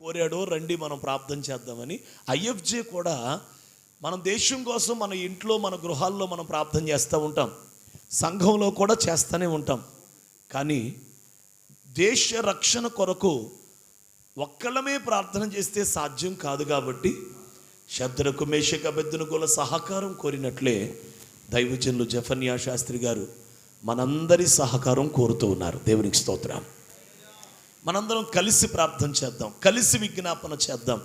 కోరాడో రండి మనం ప్రార్థన చేద్దామని. ఐఎఫ్జే కూడా మన దేశం కోసం మన ఇంట్లో మన గృహాల్లో మనం ప్రార్థన చేస్తూ ఉంటాం, సంఘంలో కూడా చేస్తూనే ఉంటాం. కానీ దేశ రక్షణ కొరకు ఒక్కళ్ళమే ప్రార్థన చేస్తే సాధ్యం కాదు. కాబట్టి శద్రకు మేషక అబేద్నెగోల సహకారం కోరినట్లే దైవజనులు జెఫన్యా శాస్త్రి గారు మనందరి సహకారం కోరుతూ ఉన్నారు. దేవునికి స్తోత్రం. మనందరం కలిసి ప్రార్థన చేద్దాం, కలిసి విజ్ఞాపన చేద్దాం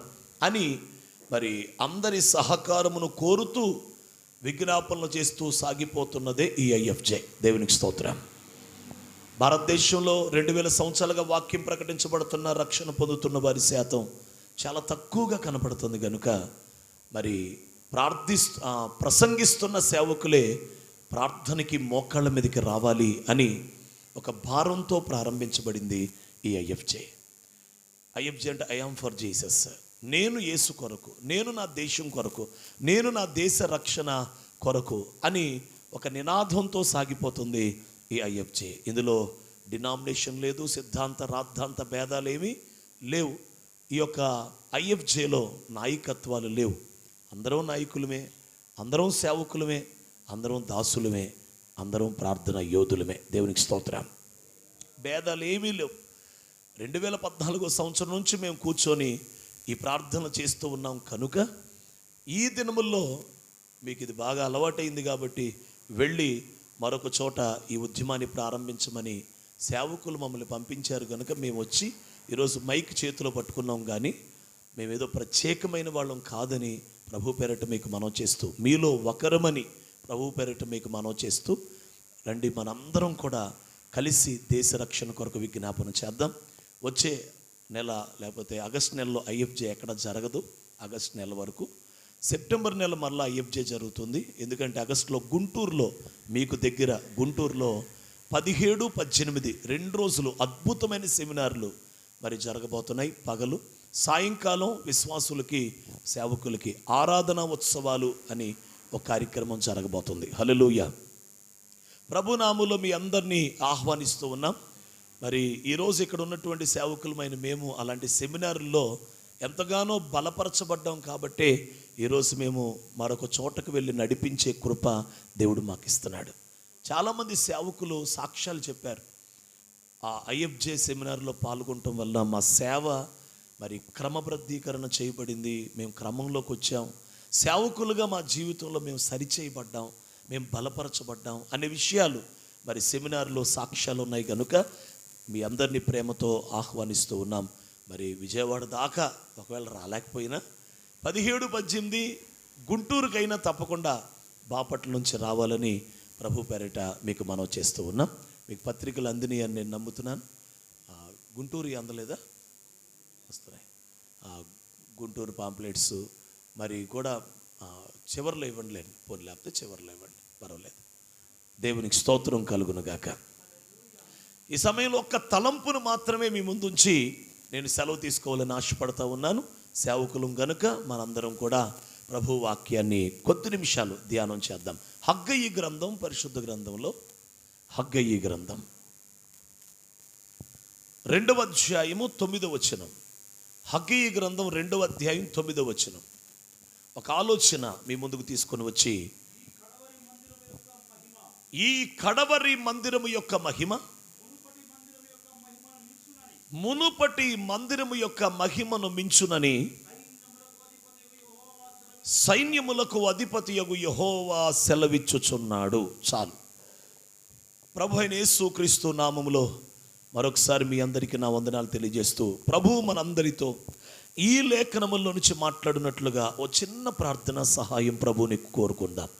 అని మరి అందరి సహకారమును కోరుతూ విజ్ఞాపనలు చేస్తూ సాగిపోతున్నదే ఈ ఐఎఫ్జే. దేవునికి స్తోత్రం. భారతదేశంలో 2000 సంవత్సరాలుగా వాక్యం ప్రకటించబడుతున్న, రక్షణ పొందుతున్న వారి శాతం చాలా తక్కువగా కనపడుతుంది. కనుక మరి ప్రసంగిస్తున్న సేవకులే ప్రార్థనకి మోకాళ్ళ మీదకి రావాలి అని ఒక భారంతో ప్రారంభించబడింది ఈ ఐఎఫ్జే. ఐఎఫ్జే అంటే ఐ యామ్ ఫర్ జీసస్. నేను యేసు కొరకు, నేను నా దేశం కొరకు, నేను నా దేశ రక్షణ కొరకు అని ఒక నినాదంతో సాగిపోతుంది ఈ ఐఎఫ్జే. ఇందులో డినామినేషన్ లేదు, సిద్ధాంత రాద్ధాంత భేదాలు ఏమీ లేవు. ఈ యొక్క ఐఎఫ్జేలో నాయకత్వాలు లేవు. అందరం నాయకులమే, అందరం సేవకులమే, అందరం దాసులమే, అందరం ప్రార్థన యోధులమే. దేవునికి స్తోత్రం. భేదాలు ఏమీ లేవు. 2014 సంవత్సరం నుంచి మేము కూర్చొని ఈ ప్రార్థన చేస్తూ ఉన్నాం. కనుక ఈ దినముల్లో మీకు ఇది బాగా అలవాటైంది కాబట్టి వెళ్ళి మరొక చోట ఈ ఉద్యమాన్ని ప్రారంభించమని సేవకులు మమ్మల్ని పంపించారు. కనుక మేము వచ్చి ఈరోజు మైక్ చేతిలో పట్టుకున్నాం. కానీ మేమేదో ప్రత్యేకమైన వాళ్ళం కాదని ప్రభు పేరట మీకు మనవి చేస్తూ, మీలో ఒకరమని ప్రభు పేరట మీకు మనవి చేస్తూ, రండి మనందరం కూడా కలిసి దేశ రక్షణ కొరకు విజ్ఞాపన చేద్దాం. వచ్చే నెల లేకపోతే ఆగస్టు నెలలో ఐఎఫ్జే ఎక్కడ జరగదు. ఆగస్టు నెల వరకు, సెప్టెంబర్ నెల మరలా ఐఎఫ్జే జరుగుతుంది. ఎందుకంటే ఆగస్టులో గుంటూరులో, మీకు దగ్గర గుంటూరులో 17, 18 2 రోజులు అద్భుతమైన సెమినార్లు మరి జరగబోతున్నాయి. పగలు సాయంకాలం విశ్వాసులకి సేవకులకి ఆరాధన ఉత్సవాలు అని ఒక కార్యక్రమం జరగబోతుంది. హల్లెలూయా. ప్రభునామములో మీ అందరినీ ఆహ్వానిస్తూ ఉన్నాం. మరి ఈరోజు ఇక్కడ ఉన్నటువంటి సేవకులమైన మేము అలాంటి సెమినార్ల్లో ఎంతగానో బలపరచబడ్డాం. కాబట్టే ఈరోజు మేము మరొక చోటకు వెళ్ళి నడిపించే కృప దేవుడు మాకు ఇస్తున్నాడు. చాలామంది సేవకులు సాక్ష్యాలు చెప్పారు. ఆ ఐఎఫ్జే సెమినార్లో పాల్గొనటం వల్ల మా సేవ మరి క్రమబద్ధీకరణ చేయబడింది, మేము క్రమంలోకి వచ్చాం, సేవకులుగా మా జీవితంలో మేము సరిచేయబడ్డాం, మేము బలపరచబడ్డాం అనే విషయాలు మరి సెమినార్లో సాక్ష్యాలు ఉన్నాయి. కనుక మీ అందరినీ ప్రేమతో ఆహ్వానిస్తూ ఉన్నాం. మరి విజయవాడ దాకా ఒకవేళ రాలేకపోయినా 17, 18 గుంటూరుకైనా తప్పకుండా బాపట్ల నుంచి రావాలని ప్రభు పేరిట మీకు మనవి చేస్తూ ఉన్నాం. మీకు పత్రికలు అందినాయి అని నేను నమ్ముతున్నాను. గుంటూరు అందలేదా? వస్తున్నాయి గుంటూరు పాంప్లెట్స్ మరి కూడా చివరిలో ఇవ్వండి, లేదు పోనీ లేకపోతే చివరిలో ఇవ్వండి, పర్వాలేదు. దేవునికి స్తోత్రం కలుగునుగాక. ఈ సమయంలో ఒక్క తలంపును మాత్రమే మీ ముందుంచి నేను సెలవు తీసుకోవాలని ఆశపడతా ఉన్నాను. సేవకులం గనుక మనందరం కూడా ప్రభు వాక్యాన్ని కొద్ది నిమిషాలు ధ్యానం చేద్దాం. హగ్గయి గ్రంథం, పరిశుద్ధ గ్రంథంలో హగ్గయి గ్రంథం 2వ అధ్యాయము 9వ వచనం. హగ్గయి గ్రంథం 2వ అధ్యాయం 9వ వచనం. ఒక ఆలోచన మీ ముందుకు తీసుకొని వచ్చి, ఈ కడవరి మందిరము యొక్క మహిమ మునుపటి మందిరము యొక్క మహిమను మించునని సైన్యములకు అధిపతియగు యెహోవా సెలవిచ్చుచున్నాడు. చాలు. ప్రభు అయిన యేసుక్రీస్తు నామములో మరొకసారి మీ అందరికీ నా వందనాలు తెలియజేస్తూ, ప్రభువు మనందరితో ఈ లేఖనముల నుంచి మాట్లాడినట్లుగా ఓ చిన్న ప్రార్థన సహాయం ప్రభువుని కోరుకుందాం.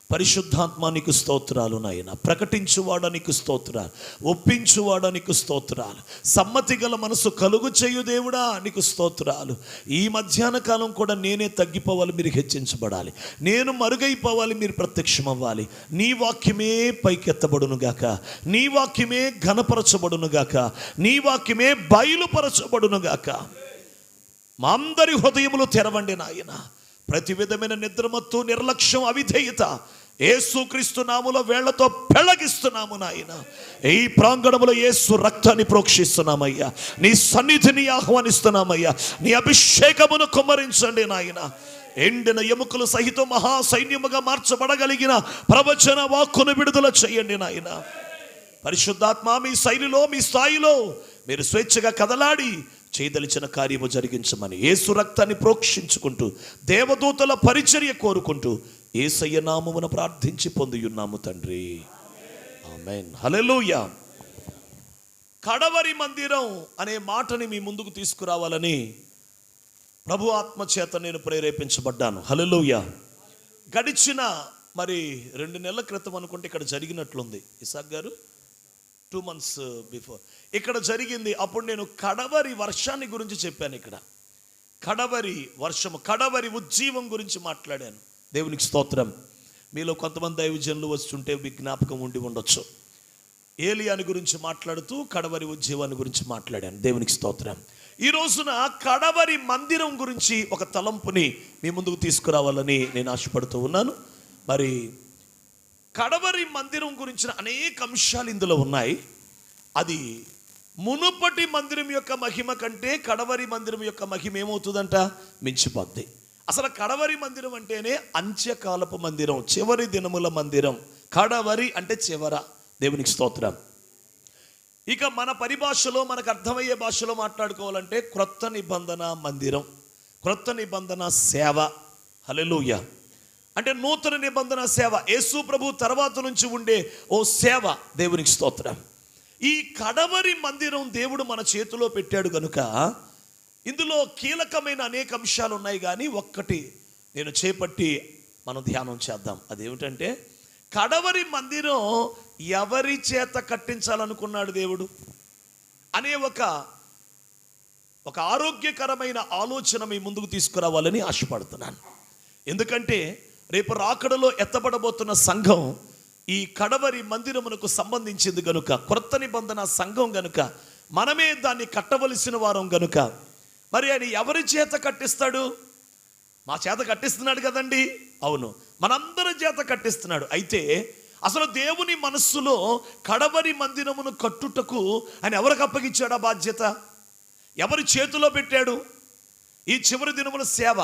పరిశుద్ధాత్మానికి స్తోత్రాలు నాయన. ప్రకటించువాడానికి స్తోత్రాలు, ఒప్పించువాడానికి స్తోత్రాలు, సమ్మతి గల మనసు కలుగు చేయు దేవుడా నీకు స్తోత్రాలు. ఈ మధ్యాహ్న కాలం కూడా నేనే తగ్గిపోవాలి, మీరు హెచ్చించబడాలి, నేను మరుగైపోవాలి, మీరు ప్రత్యక్షం అవ్వాలి. నీ వాక్యమే పైకెత్తబడునుగాక, నీ వాక్యమే ఘనపరచబడునుగాక, నీ వాక్యమే బయలుపరచబడునుగాక. మా అందరి హృదయములు తెరవండి నాయన. ప్రతి విధమైన నిద్రమత్తు, నిర్లక్ష్యం, అవిధేయత యేసుక్రీస్తు నామములో వేళ్లతో పెళ్లగిస్తున్నాము నాయన. ఈ ప్రాంగణములో యేసు రక్తాన్ని ప్రోక్షిస్తున్నామయ్యా. నీ సన్నిధిని ఆహ్వానిస్తున్నామయ్యా. నీ అభిషేకమును కుమ్మరించండి నాయన. ఎండిన ఎముకలు సహితం మహాసైన్యముగా మార్చబడగలిగిన ప్రవచన వాక్కును విడుదల చేయండి నాయన. పరిశుద్ధాత్మ మీ శైలిలో మీ స్థాయిలో మీరు స్వేచ్ఛగా కదలాడి చేయదలిచిన కార్యము జరిగించమని యేసు రక్తాన్ని ప్రోక్షించుకుంటూ దేవదూతల పరిచర్య కోరుకుంటూ యేసయ్య నామమున ప్రార్థించి పొందియున్నాము తండ్రి. ఆమేన్. హల్లెలూయా. కడవరి మందిరం అనే మాటని మీ ముందుకు తీసుకురావాలని ప్రభు ఆత్మ చేత నేను ప్రేరేపించబడ్డాను. హల్లెలూయా. గడిచిన 2 నెలల క్రితం అనుకుంటే ఇక్కడ జరిగినట్లుంది ఇసాక్ గారు, 2 months బిఫోర్ ఇక్కడ జరిగింది. అప్పుడు నేను కడవరి వర్షాన్ని గురించి చెప్పాను. ఇక్కడ కడవరి వర్షము, కడవరి ఉజ్జీవం గురించి మాట్లాడాను. దేవునికి స్తోత్రం. మీలో కొంతమంది దైవజనులు వస్తుంటే మీ జ్ఞాపకం ఉండి ఉండొచ్చు. ఏలియాని గురించి మాట్లాడుతూ కడవరి ఉజ్జీవాన్ని గురించి మాట్లాడాను. దేవునికి స్తోత్రం. ఈ రోజున కడవరి మందిరం గురించి ఒక తలంపుని మీ ముందుకు తీసుకురావాలని నేను ఆశపడుతూ ఉన్నాను. మరి కడవరి మందిరం గురించిన అనేక అంశాలు ఇందులో ఉన్నాయి. అది మునుపటి మందిరం యొక్క మహిమ కంటే కడవరి మందిరం యొక్క మహిమ ఏమవుతుందంట? మించిపోద్ది. అసలు కడవరి మందిరం అంటేనే అంత్యకాలపు మందిరం, చివరి దినముల మందిరం. కడవరి అంటే చివర. దేవునికి స్తోత్రం. ఇక మన పరిభాషలో మనకు అర్థమయ్యే భాషలో మాట్లాడుకోవాలంటే క్రొత్త నిబంధన మందిరం, క్రొత్త నిబంధన సేవ. హల్లెలూయా. అంటే నూతన నిబంధన సేవ, యేసు ప్రభు తర్వాత నుంచి ఉండే ఓ సేవ. దేవునికి స్తోత్రం. ఈ కడవరి మందిరం దేవుడు మన చేతిలో పెట్టాడు కనుక ఇందులో కీలకమైన అనేక అంశాలు ఉన్నాయి. కానీ ఒక్కటి నేను చేపట్టి మనం ధ్యానం చేద్దాం. అదేమిటంటే కడవరి మందిరం ఎవరి చేత కట్టించాలనుకున్నాడు దేవుడు అనే ఒక ఆరోగ్యకరమైన ఆలోచన మీ ముందుకు తీసుకురావాలని ఆశపడుతున్నాను. ఎందుకంటే రేపు రాకడలో ఎత్తబడబోతున్న సంఘం ఈ కడవరి మందిరమునకు సంబంధించింది గనుక, క్రొత్త నిబంధన సంఘం గనుక, మనమే దాన్ని కట్టవలసిన వారం గనుక, మరి ఆయన ఎవరి చేత కట్టిస్తాడు? మా చేత కట్టిస్తున్నాడు కదండి. అవును, మనందరి చేత కట్టిస్తున్నాడు. అయితే అసలు దేవుని మనస్సులో కడవరి మందిరమును కట్టుటకు ఆయన ఎవరికి అప్పగించాడు ఆ బాధ్యత? ఎవరి చేతిలో పెట్టాడు? ఈ చివరి దినముల సేవ,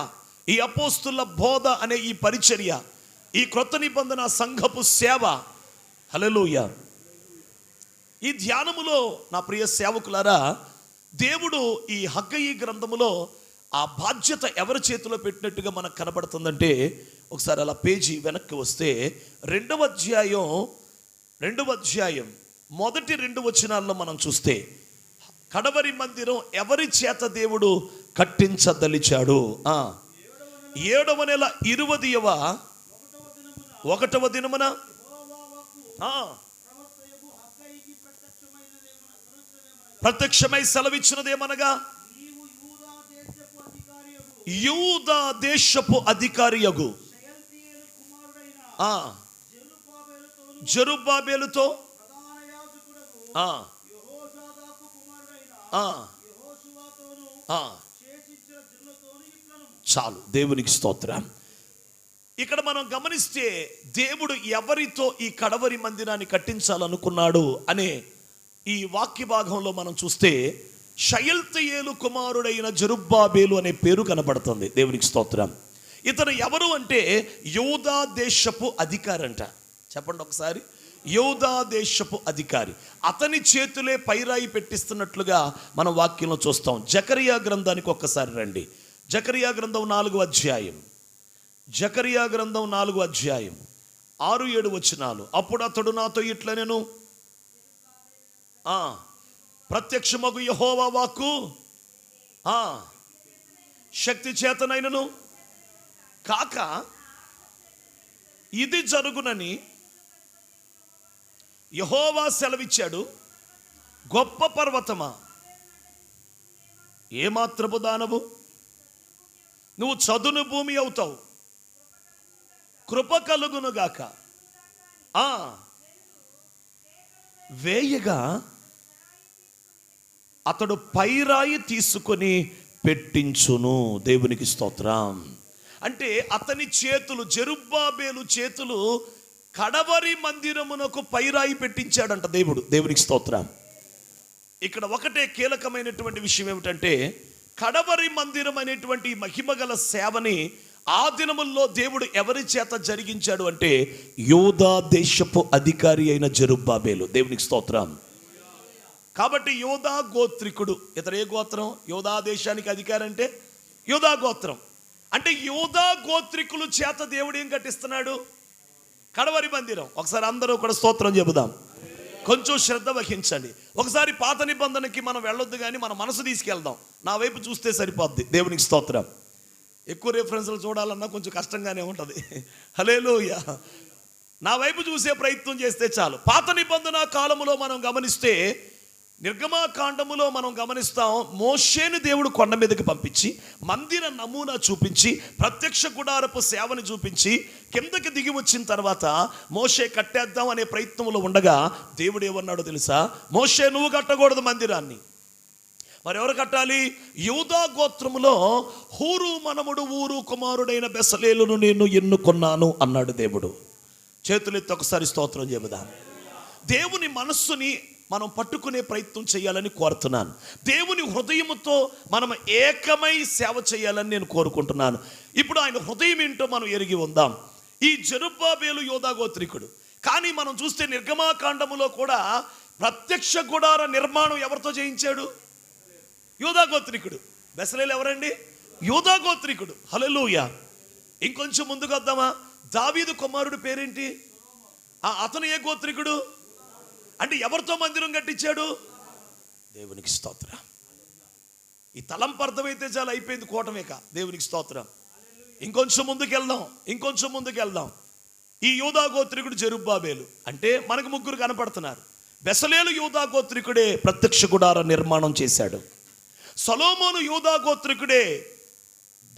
ఈ అపోస్తుల బోధ అనే ఈ పరిచర్య, ఈ క్రొత్త నిబంధన సంఘపు సేవ. హల్లెలూయా. ఈ ధ్యానములో నా ప్రియ సేవకులారా, దేవుడు ఈ హగ్గయి గ్రంథములో ఆ బాధ్యత ఎవరి చేతిలో పెట్టినట్టుగా మనకు కనబడుతుందంటే, ఒకసారి అలా పేజీ వెనక్కి వస్తే 2వ అధ్యాయం మొదటి 2 వచనాల్లో మనం చూస్తే కడవరి మందిరం ఎవరి చేత దేవుడు కట్టించదలిచాడు? 7వ నెల 20వ 1వ దినమున ప్రత్యక్షమై సెలవిచ్చినదేమనగా, యూదా దేశపు అధికారియగు జెరుబ్బాబెలుతో చాలు. దేవునికి స్తోత్రం. ఇక్కడ మనం గమనిస్తే దేవుడు ఎవరితో ఈ కడవరి మందిరాన్ని కట్టించాలనుకున్నాడు అనే ఈ వాక్య భాగంలో మనం చూస్తే షయల్తీయేలు కుమారుడైన జెరుబ్బాబెలు అనే పేరు కనబడుతుంది. దేవునికి స్తోత్రం. ఇతను ఎవరు అంటే యూదా దేశపు అధికారి అంట. చెప్పండి ఒకసారి, యూదా దేశపు అధికారి. అతని చేతులే పైరాయి పెట్టిస్తున్నట్లుగా మనం వాక్యంలో చూస్తాం. జకరియా గ్రంథానికి ఒక్కసారి రండి. జకరియా గ్రంథం 4వ అధ్యాయం, జకరియా గ్రంథం 4వ అధ్యాయం 6-7 వచనాలు. అప్పుడు అతడు నాతో ఇట్లనెను, ప్రత్యక్షమగు యెహోవా వాక్కు శక్తి చేతనైనను కాక ఇది జరుగునని యెహోవా సెలవిచ్చాడు. గొప్ప పర్వతమా, ఏమాత్రపు దానవు, నువ్వు చదును భూమి అవుతావు, కృప కలుగునుగాక. వేయగా అతడు పైరాయి తీసుకొని పెట్టించును. దేవునికి స్తోత్రం. అంటే అతని చేతులు, జెరుబ్బాబెలు చేతులు కడవరి మందిరమునకు పైరాయి పెట్టించాడంట దేవునికి స్తోత్రం. ఇక్కడ ఒకటే కీలకమైనటువంటి విషయం ఏమిటంటే, కడవరి మందిరం అనేటువంటి మహిమగల సేవని ఆ దినముల్లో దేవుడు ఎవరి చేత జరిగించాడు అంటే, యూదా దేశపు అధికారి అయిన జెరుబ్బాబెలు. దేవునికి స్తోత్రం. కాబట్టి యూదా గోత్రికుడు. ఇతర ఏ గోత్రం? యూదా దేశానికి అధికారి అంటే యూదా గోత్రం. అంటే యూదా గోత్రికులు చేత దేవుడు ఏం కట్టిస్తున్నాడు? కడవరి మందిరం. ఒకసారి అందరూ కూడా స్తోత్రం చెబుదాం. కొంచెం శ్రద్ధ వహించండి. ఒకసారి పాత నిబంధనకి మనం వెళ్ళొద్దు, కానీ మన మనసు తీసుకెళ్దాం. నా వైపు చూస్తే సరిపోద్ది. దేవునికి స్తోత్రం. ఎక్కువ రెఫరెన్స్లు చూడాలన్నా కొంచెం కష్టంగానే ఉంటుంది. హల్లెలూయా. నా వైపు చూసే ప్రయత్నం చేస్తే చాలు. పాత నిబంధన కాలములో మనం గమనిస్తే, నిర్గమాకాండములో మనం గమనిస్తాం, మోషేను దేవుడు కొండ మీదకి పంపించి మందిర నమూనా చూపించి ప్రత్యక్ష గుడారపు సేవని చూపించి కిందకి దిగి వచ్చిన తర్వాత మోషే కట్టేద్దాం అనే ప్రయత్నంలో ఉండగా దేవుడు ఏమన్నాడో తెలుసా? మోషే, నువ్వు కట్టకూడదు మందిరాన్ని. మరి ఎవరు కట్టాలి? యూదా గోత్రములో హూరు మనముడు ఊరు కుమారుడైన బెసలేలును నేను ఎన్నుకున్నాను అన్నాడు దేవుడు. చేతులెత్తి ఒకసారి స్తోత్రం చెబుదాం. దేవుని మనస్సుని మనం పట్టుకునే ప్రయత్నం చేయాలని కోరుతున్నాను. దేవుని హృదయముతో మనం ఏకమై సేవ చేయాలని నేను కోరుకుంటున్నాను. ఇప్పుడు ఆయన హృదయం ఏంటో మనం ఎరిగి ఉందాం. ఈ జెరుబ్బాబెలు యూదా గోత్రికుడు. కానీ మనం చూస్తే నిర్గమాకాండములో కూడా ప్రత్యక్ష గుడార నిర్మాణం ఎవరితో చేయించాడు? యూదా గోత్రికుడు. బెసలేలు ఎవరండి? యూదా గోత్రికుడు. హల్లెలూయా. ఇంకొంచెం ముందుకు వద్దామా? దావీదు కుమారుడు పేరేంటి? అతను ఏ గోత్రికుడు? అంటే ఎవరితో మందిరం కట్టించాడు? దేవునికి స్తోత్రం. ఈ తలంపు అర్థమైతే చాలా, అయిపోయింది కూటమిక. దేవునికి స్తోత్రం. ఇంకొంచెం ముందుకు వెళ్దాం. ఈ యూదా గోత్రికుడు జెరుబ్బాబెలు. అంటే మనకు ముగ్గురు కనపడుతున్నారు. బెసలేలు యూదా గోత్రికుడే ప్రత్యక్ష గుడార నిర్మాణం చేశాడు. సొలొమోను యూదా గోత్రికుడే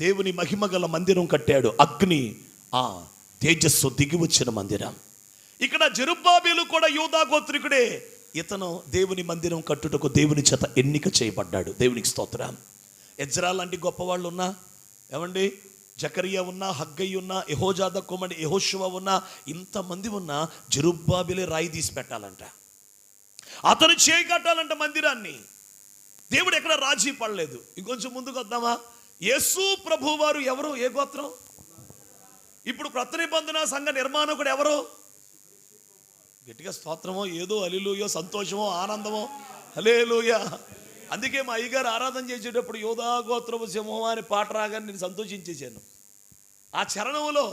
దేవుని మహిమగల మందిరం కట్టాడు. అగ్ని తేజస్సు దిగి వచ్చిన మందిరం. ఇక్కడ జెరుబ్బాబెలు కూడా యూదా గోత్రికుడే. ఇతను దేవుని మందిరం కట్టుటకు దేవుని చేత ఎన్నిక చేయబడ్డాడు. దేవునికి స్తోత్రం. ఎజ్రా లాంటి గొప్పవాళ్ళు ఉన్నా, ఏమండి, జకరియా ఉన్నా, హగ్గయి ఉన్నా, యెహోజాదా కుమారుడు యెహోషువ ఉన్నా, ఇంతమంది ఉన్నా జెరుబ్బాబెలే రాయి తీసి పెట్టాలంట. అతను చేయి కట్టాలంట మందిరాన్ని. దేవుడు ఎక్కడ రాజీ పడలేదు. ఇంకొంచెం ముందుకు వద్దామా? యేసు ప్రభు వారు ఎవరు? ఏ గోత్రం? ఇప్పుడు క్రొత్త నిబంధన సంఘ నిర్మాణకుడు ఎవరు? గట్టిగా స్తోత్రమో, ఏదో హల్లెలూయా, సంతోషమో, ఆనందమో, హల్లెలూయా. అందుకే మా అయ్యగారు ఆరాధన చేసేటప్పుడు యూదా గోత్రపు సింహం అని పాట రాగానే నేను సంతోషించేసాను. ఆ చరణంలో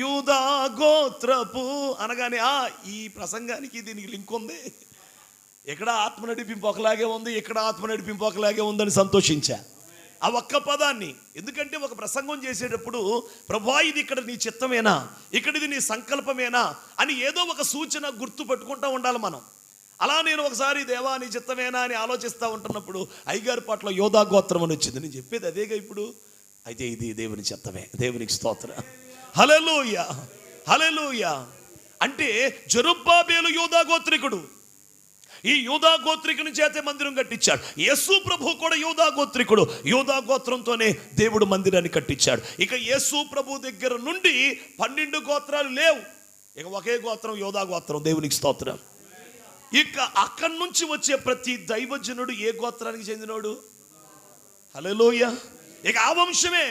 యూదా గోత్రపు అనగానే ఈ ప్రసంగానికి దీనికి లింక్ ఉంది. ఇక్కడ ఆత్మ నడిపింపు ఒకలాగే ఉంది, ఇక్కడ ఆత్మ నడిపింపు ఒకలాగే ఉందని సంతోషించా ఆ ఒక్క పదాన్ని. ఎందుకంటే ఒక ప్రసంగం చేసేటప్పుడు, ప్రభువా ఇది ఇక్కడ నీ చిత్తమేనా, ఇక్కడ ఇది నీ సంకల్పమేనా అని ఏదో ఒక సూచన గుర్తు పెట్టుకుంటూ ఉండాలి మనం. అలా నేను ఒకసారి దేవా నీ చిత్తమేనా అని ఆలోచిస్తూ ఉంటున్నప్పుడు అయ్యగారి పట్ల యూదా గోత్రం అని వచ్చింది. నేను చెప్పేది అదేగా ఇప్పుడు. అయితే ఇది దేవుని చిత్తమే. దేవునికి స్తోత్రం. హల్లెలూయా, హల్లెలూయా. అంటే జెరుబ్బాబెలు యూదా గోత్రికుడు. ఈ యూదా గోత్రికుని చేతే మందిరం కట్టించాడు. యేసు ప్రభు కూడా యూదా గోత్రికుడు. యూదా గోత్రంతోనే దేవుడు మందిరాన్ని కట్టించాడు. ఇక యేసు ప్రభు దగ్గర నుండి 12 గోత్రాలు లేవు. ఇక ఒకే గోత్రం యూదా గోత్రం. దేవునికి స్తోత్రం. ఇక అక్కడి నుంచి వచ్చే ప్రతి దైవజనుడు ఏ గోత్రానికి చెందినోడు? హల్లెలూయా. ఇక ఆ వంశమే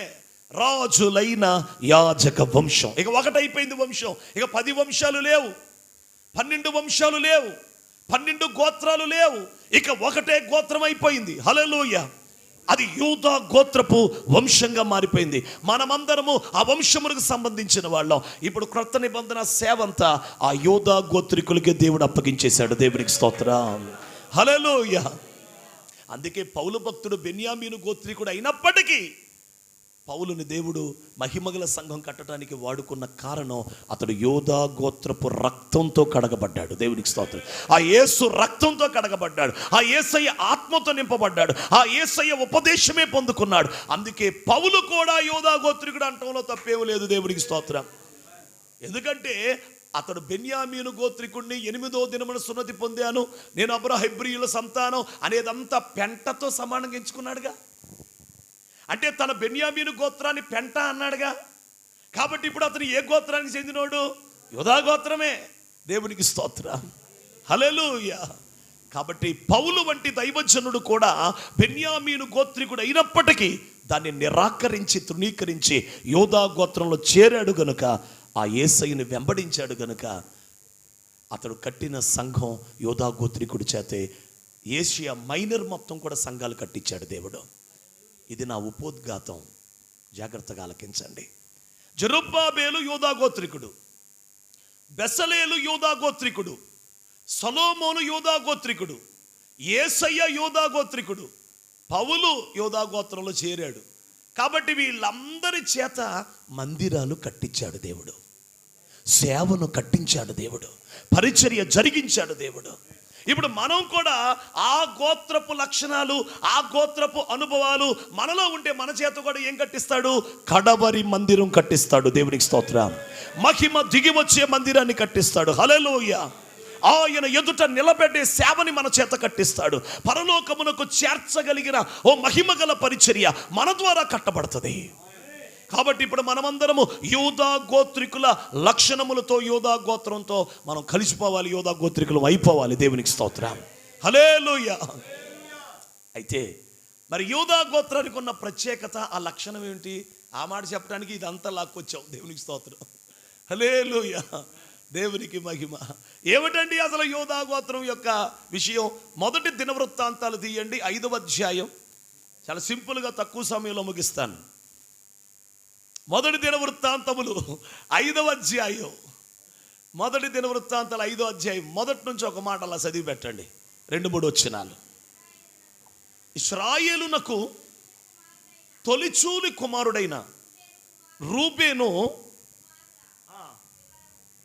రాజులైన యాజక వంశం. ఇక ఒకటైపోయింది వంశం. ఇక 10 వంశాలు లేవు, 12 వంశాలు లేవు, 12 గోత్రాలు లేవు. ఇక ఒకటే గోత్రం అయిపోయింది. హల్లెలూయా. అది యూదా గోత్రపు వంశంగా మారిపోయింది. మనమందరము ఆ వంశములకు సంబంధించిన వాళ్ళం. ఇప్పుడు క్రొత్త నిబంధన సేవంతా ఆ యూదా గోత్రికులకే దేవుడు అప్పగించేశాడు. దేవునికి స్తోత్రం. హల్లెలూయా. అందుకే పౌలు భక్తుడు బెన్యామీను గోత్రికుడు అయినప్పటికీ పౌలుని దేవుడు మహిమగల సంఘం కట్టడానికి వాడుకున్న కారణం, అతడు యూదా గోత్రపు రక్తంతో కడగబడ్డాడు. దేవునికి స్తోత్రం. ఆ యేసు రక్తంతో కడగబడ్డాడు. ఆ యేసయ్య ఆత్మతో నింపబడ్డాడు. ఆ యేసయ్య ఉపదేశమే పొందుకున్నాడు. అందుకే పౌలు కూడా యూదా గోత్రికుడు అంటంలో తప్పేమీ లేదు. దేవునికి స్తోత్రం. ఎందుకంటే అతడు బెన్యామీను గోత్రికుడిని 8వ దినమున సున్నతి పొందాను, నేను హెబ్రీయుల సంతానం అనేదంతా పెంటతో సమానంగా ఎంచుకున్నాడుగా. అంటే తన బెన్యామీను గోత్రాన్ని పెంట అన్నాడుగా. కాబట్టి ఇప్పుడు అతను ఏ గోత్రానికి చెందినోడు? యోధా గోత్రమే. దేవునికి స్తోత్రం, హల్లెలూయా. కాబట్టి పౌలు వంటి దైవజనుడు కూడా బెన్యామీను గోత్రికుడు అయినప్పటికీ దాన్ని నిరాకరించి తృణీకరించి యోధా గోత్రంలో చేరాడు గనుక, ఆ యేసయ్యను వెంబడించాడు గనుక అతడు కట్టిన సంఘం యోధా గోత్రికుడి చేతే ఏషియా మైనర్ మొత్తం కూడా సంఘాలు కట్టించాడు దేవుడు. ఇది నా ఉపోద్ఘాతం, జాగ్రత్తగా ఆలకించండి. జెరుబ్బాబేలు యోధా గోత్రికుడు, బెసలేలు యోధా గోత్రికుడు, సొలొమోను యోధా గోత్రికుడు, యేసయ్య యోధా గోత్రికుడు, పౌలు యోధా గోత్రంలో చేరాడు. కాబట్టి వీళ్ళందరి చేత మందిరాలు కట్టించాడు దేవుడు, సేవను కట్టించాడు దేవుడు, పరిచర్య జరిగించాడు దేవుడు. ఇప్పుడు మనం కూడా ఆ గోత్రపు లక్షణాలు, ఆ గోత్రపు అనుభవాలు మనలో ఉంటే మన చేత కూడా ఏం కట్టిస్తాడు? కడవరి మందిరం కట్టిస్తాడు. దేవునికి స్తోత్రం. మహిమ దిగి వచ్చే మందిరాన్ని కట్టిస్తాడు. హల్లెలూయా. ఆయన ఎదుట నిలబెట్టే సేవని మన చేత కట్టిస్తాడు. పరలోకమునకు చేర్చగలిగిన ఓ మహిమగల పరిచర్య మన ద్వారా కట్టబడుతుంది. కాబట్టి ఇప్పుడు మనమందరము యోధా గోత్రికుల లక్షణములతో, యోధా గోత్రంతో మనం కలిసిపోవాలి, యోధా గోత్రికులం అయిపోవాలి. దేవునికి స్తోత్రం, హల్లెలూయా. అయితే మరి యోధా గోత్రానికి ఉన్న ప్రత్యేకత, ఆ లక్షణం ఏమిటి? ఆ మాట చెప్పడానికి ఇదంతా లాక్కొచ్చాం. దేవునికి స్తోత్రం, హల్లెలూయా. దేవునికి మహిమ. ఏమిటండి అసలు యోధా గోత్రం యొక్క విషయం? మొదటి దినవృత్తాంతాలు తీయండి, 5వ అధ్యాయం. చాలా సింపుల్గా తక్కువ సమయంలో ముగిస్తాను. మొదటి దినవృత్తాంతములు 5వ అధ్యాయం. మొదటి దినవృత్తాంతాలు 5వ అధ్యాయం మొదటి నుంచి ఒక మాట అలా చదివి పెట్టండి, 2-3 వచనాలు. ఇశ్రాయేలునకు తొలిచూలి కుమారుడైన రూబేను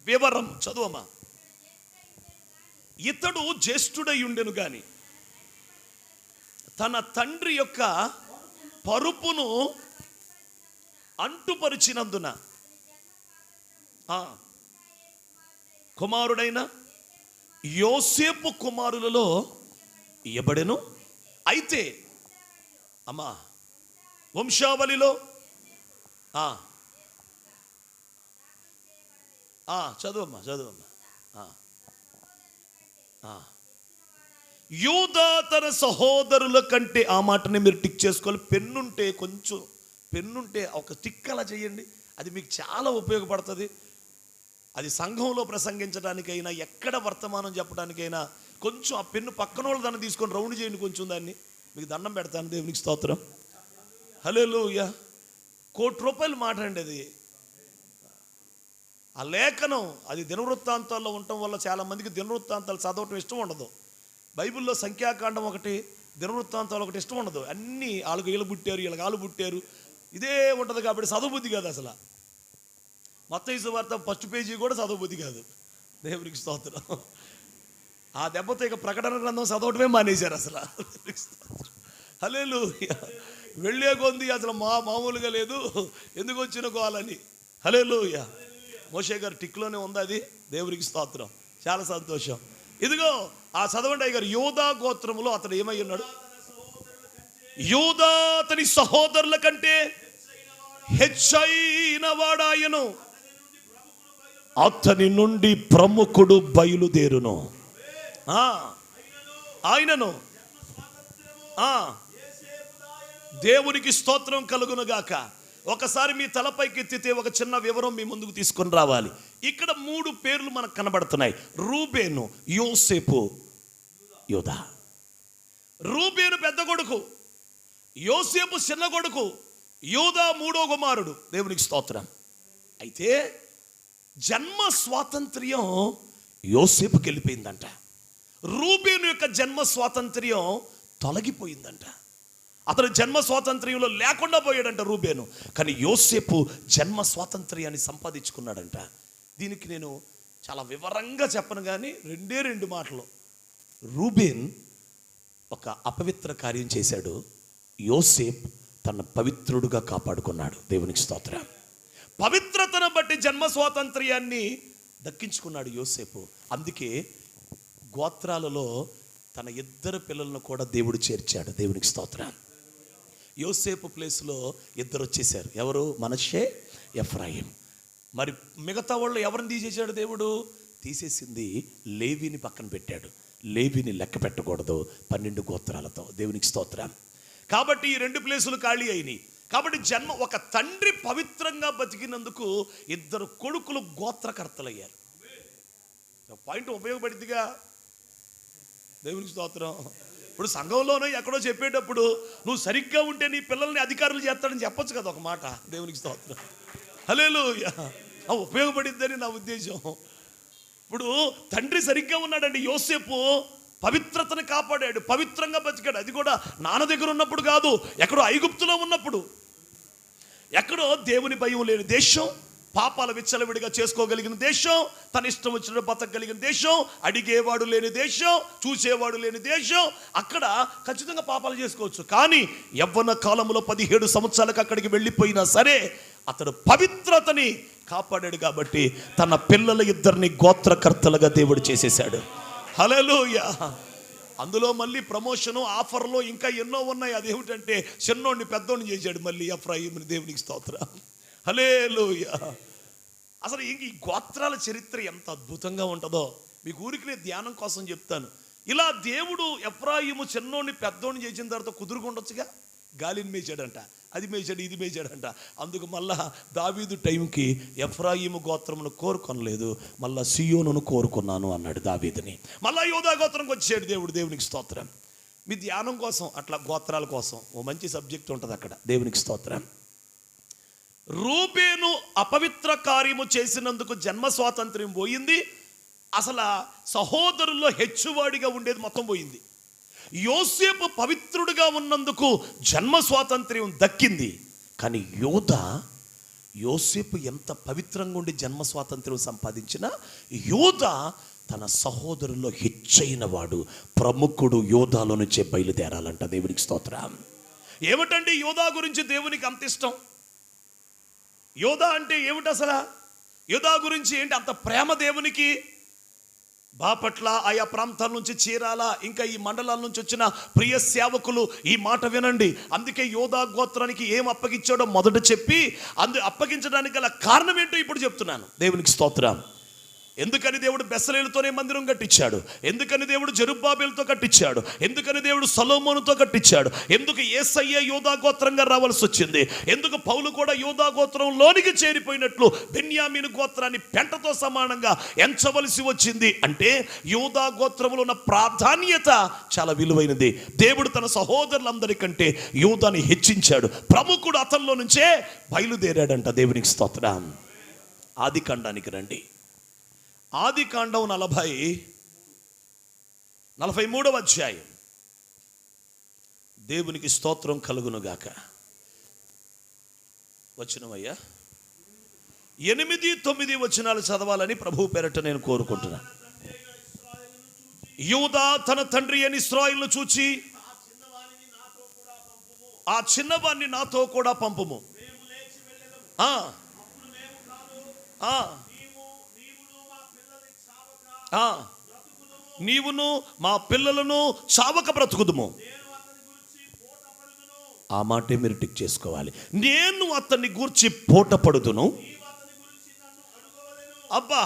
వివరం చదువమా. ఇతడు జ్యేష్ఠుడై ఉండెను గాని తన తండ్రి యొక్క పరుపును అంటుపరిచినందున కుమారుడైన యోసేపు కుమారులలో ఇయ్యబడెను. అయితే అమ్మా వంశావళిలో చదువమ్మా. యూదా తన సహోదరుల కంటే, ఆ మాటని మీరు టిక్ చేసుకోవాలి. పెన్నుంటే ఒక టిక్ అలా చేయండి, అది మీకు చాలా ఉపయోగపడుతుంది. అది సంఘంలో ప్రసంగించడానికైనా, ఎక్కడ వర్తమానం చెప్పడానికైనా కొంచెం ఆ పెన్ను పక్కన వాళ్ళు దాన్ని తీసుకొని రౌండ్ చేయండి కొంచెం. దాన్ని మీకు దండం పెడతాను. దేవునికి స్తోత్రం, హల్లెలూయా. ₹1,00,000 మాట అండి అది. ఆ లేఖనం అది దినవృత్తాంతాల్లో ఉండటం వల్ల చాలామందికి దినవృత్తాంతాలు చదవటం ఇష్టం ఉండదు. బైబిల్లో సంఖ్యాకాండం ఒకటి, దినవృత్తాంతాలు ఒకటి ఇష్టం ఉండదు. అన్నీ వాళ్ళకి వీళ్ళు పుట్టారు, వీళ్ళకి వాళ్ళు పుట్టారు, ఇదే ఉంటుంది. కాబట్టి చదవబుద్ధి కాదు అసలు. మత్తయి సువార్త ఫస్ట్ పేజీ కూడా చదవబుద్ధి కాదు. దేవునికి స్తోత్రం. ఆ దెబ్బతో ఇక ప్రకటన గ్రంథం చదవటమే మానేశారు అసలు. హల్లెలూయా. వెళ్ళే కొంది అసలు మామూలుగా లేదు, ఎందుకు వచ్చిన గోలని. హల్లెలూయా. మోషే గారు టిక్లోనే ఉంది అది. దేవునికి స్తోత్రం, చాలా సంతోషం. ఇదిగో ఆ చదవండి అయ్య గారు. యోధా గోత్రములో అతడు ఏమై ఉన్నాడు? యూదా అతని సహోదరుల కంటే హెచ్చైన వాడాయను, అతని నుండి ప్రముఖుడు బయలుదేరును. ఆయనను దేవునికి స్తోత్రం కలుగునుగాక. ఒకసారి మీ తలపైకి ఎత్తితే ఒక చిన్న వివరం మీ ముందుకు తీసుకొని రావాలి. ఇక్కడ 3 పేర్లు మనకు కనబడుతున్నాయి: రూబేను, యోసేపు, యూదా. రూబేను పెద్ద కొడుకు, యోసేపు చిన్న కొడుకు, యూదా 3వ కుమారుడు. దేవునికి స్తోత్రం. అయితే జన్మ స్వాతంత్ర్యం యోసేపుకి వెళ్ళిపోయిందంట. రూబేను యొక్క జన్మ స్వాతంత్ర్యం తొలగిపోయిందంట. అతను జన్మ స్వాతంత్ర్యంలో లేకుండా పోయాడంట రూబేను. కానీ యోసేపు జన్మ స్వాతంత్ర్యాన్ని సంపాదించుకున్నాడంట. దీనికి నేను చాలా వివరంగా చెప్పను కానీ 2 మాటలు. రూబేన్ ఒక అపవిత్ర కార్యం చేశాడు, యోసేపు తన పవిత్రుడుగా కాపాడుకున్నాడు. దేవునికి స్తోత్రం. పవిత్రతను బట్టి జన్మ స్వాతంత్ర్యాన్ని దక్కించుకున్నాడు యోసేపు. అందుకే గోత్రాలలో తన 2 పిల్లలను కూడా దేవుడు చేర్చాడు. దేవునికి స్తోత్రం. యోసేపు ప్లేస్లో 2 వచ్చేసారు. ఎవరు? మనష్షే, ఎఫ్రాయిం. మరి మిగతా వాళ్ళు ఎవరిని తీసేశాడు దేవుడు? తీసేసింది లేవిని పక్కన పెట్టాడు. లేవిని లెక్క పెట్టకూడదు 12 గోత్రాలతో. దేవునికి స్తోత్రం. కాబట్టి ఈ 2 ప్లేసులు ఖాళీ అయినాయి. కాబట్టి ఒక తండ్రి పవిత్రంగా బతికినందుకు 2 కొడుకులు గోత్రకర్తలయ్యారు. పాయింట్ ఉపయోగపడిద్దిగా. దేవునికి స్తోత్రం. ఇప్పుడు సంఘంలోనో ఎక్కడో చెప్పేటప్పుడు నువ్వు సరిగ్గా ఉంటే నీ పిల్లల్ని అధికారులు చేస్తాడని చెప్పొచ్చు కదా ఒక మాట. దేవునికి స్తోత్రం. హల్లెలూయా. ఉపయోగపడిద్దని నా ఉద్దేశం. ఇప్పుడు తండ్రి సరిగ్గా ఉన్నాడండి. యోసేపు పవిత్రతను కాపాడాడు, పవిత్రంగా బతికాడు. అది కూడా నాన్న దగ్గర ఉన్నప్పుడు కాదు, ఎక్కడో ఐగుప్తులో ఉన్నప్పుడు. ఎక్కడో దేవుని భయం లేని దేశం, పాపాల విచ్చలవిడిగా చేసుకోగలిగిన దేశం, తన ఇష్టం వచ్చినట్టు బతకగలిగిన దేశం, అడిగేవాడు లేని దేశం, చూసేవాడు లేని దేశం. అక్కడ ఖచ్చితంగా పాపాలు చేసుకోవచ్చు. కానీ యవ్వన కాలంలో 17 సంవత్సరాలకు అక్కడికి వెళ్ళిపోయినా సరే అతడు పవిత్రతని కాపాడాడు. కాబట్టి తన పిల్లల 2 గోత్రకర్తలుగా దేవుడు చేసేశాడు. హల్లెలూయా. అందులో మళ్ళీ ప్రమోషను, ఆఫర్లు ఇంకా ఎన్నో ఉన్నాయి. అదేమిటంటే చిన్నోడిని పెద్దోడిని చేశాడు మళ్ళీ ఎఫ్రాయిముని. దేవునికి స్తోత్రం. హల్లెలూయా. అసలు ఇంక ఈ గోత్రాల చరిత్ర ఎంత అద్భుతంగా ఉంటుందో మీకు ఊరికి ధ్యానం కోసం చెప్తాను. ఇలా దేవుడు ఎఫ్రాయిము చిన్నోడిని పెద్దోడిని చేసిన తర్వాత కుదురుకుండొచ్చుగా. గాలిని మేచాడంట, అది మేచాడు, ఇది మేచాడంట. అందుకు మళ్ళా దావీదు టైంకి ఎఫ్రాయిము గోత్రమును కోరుకొనలేదు, మళ్ళా సియోనును కోరుకున్నాను అన్నాడు దావీదుని. మళ్ళా యోధా గోత్రంకి వచ్చాడు దేవుడు. దేవునికి స్తోత్రం. మీ ధ్యానం కోసం అట్లా గోత్రాల కోసం ఓ మంచి సబ్జెక్ట్ ఉంటుంది అక్కడ. దేవునికి స్తోత్రం. రూబేను అపవిత్ర కార్యము చేసినందుకు జన్మ స్వాతంత్ర్యం పోయింది. అసలు సహోదరుల్లో హెచ్చువాడిగా ఉండేది మొత్తం పోయింది. యోసేపు పవిత్రుడిగా ఉన్నందుకు జన్మ స్వాతంత్ర్యం దక్కింది. కానీ యోసేపు ఎంత పవిత్రంగా ఉండి జన్మ స్వాతంత్ర్యం సంపాదించినా యోధా తన సహోదరుల్లో హెచ్చైన వాడు, ప్రముఖుడు. యోధాలో నుంచే బయలుదేరాలంట. దేవునికి స్తోత్రం. ఏమిటండి యోధా గురించి దేవునికి అంత ఇష్టం? యోధా అంటే ఏమిటి అసలు? యోధా గురించి ఏంటి అంత ప్రేమ దేవునికి? బాపట్ల, ఆయా ప్రాంతాల నుంచి, చీరాల, ఇంకా ఈ మండలాల నుంచి వచ్చిన ప్రియ సేవకులు ఈ మాట వినండి. అందుకే యోధా గోత్రానికి ఏం అప్పగించాడో మొదట చెప్పి అప్పగించడానికి గల కారణం ఏంటో ఇప్పుడు చెప్తున్నాను. దేవునికి స్తోత్రం. ఎందుకని దేవుడు బెసలేలుతోనే మందిరం కట్టించాడు? ఎందుకని దేవుడు జెరుబ్బాబెలుతో కట్టించాడు? ఎందుకని దేవుడు సొలొమోనుతో కట్టించాడు? ఎందుకు యేసయ్య యోధా గోత్రంగా రావాల్సి వచ్చింది? ఎందుకు పౌలు కూడా యోధా గోత్రంలోనికి చేరిపోయినట్లు బెన్యామీను గోత్రాన్ని పెంటతో సమానంగా ఎంచవలసి వచ్చింది? అంటే యోధా గోత్రములో ఉన్న ప్రాధాన్యత చాలా విలువైనది. దేవుడు తన సహోదరులందరికంటే యోధాని హెచ్చించాడు. ప్రముఖుడు అతనిలో నుంచే బయలుదేరాడంట. దేవునికి స్తోత్రం. ఆది కాండానికి రండి. ఆది కాండం 43వ అధ్యాయం. దేవునికి స్తోత్రం కలుగునుగాక. వచనమయ్యా 8, 9 వచనాలు చదవాలని ప్రభు పేరట నేను కోరుకుంటున్నాను. యూదా తన తండ్రి అయిన ఇశ్రాయేలును చూచి, ఆ చిన్నవాణ్ణి నాతో కూడా పంపుము. నీవును మా పిల్లలను చావక బ్రతుకుదుము. ఆ మాటే మీరు టిక్ చేసుకోవాలి. నేను అతన్ని గూర్చి పోటపడుదును. అబ్బా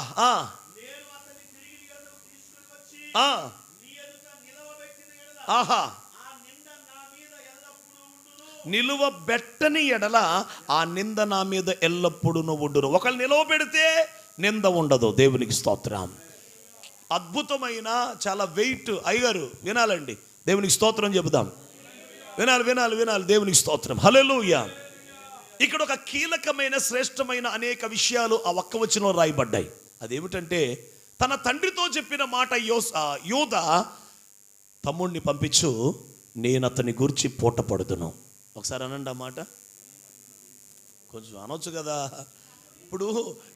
ఆహా, నిలువ బెట్టని ఎడల ఆ నింద నా మీద ఎల్లప్పుడూ ఉండును. ఒకళ్ళు నిలవ పెడితే నింద ఉండదు. దేవునికి స్తోత్రం. అద్భుతమైన చాలా వెయిట్. అయ్యగారు వినాలండి. దేవునికి స్తోత్రం చెబుదాం. వినాలి. దేవునికి స్తోత్రం. హల్లెలూయా. ఇక్కడ ఒక కీలకమైన శ్రేష్టమైన అనేక విషయాలు ఆ ఒక్క వచనంలో రాయబడ్డాయి. అదేమిటంటే తన తండ్రితో చెప్పిన మాట, యోధా తమ్ముడిని పంపించు, నేను అతని గురించి పోటపడుదును. ఒకసారి అనండి ఆ మాట. కొంచెం అనొచ్చు కదా. ఇప్పుడు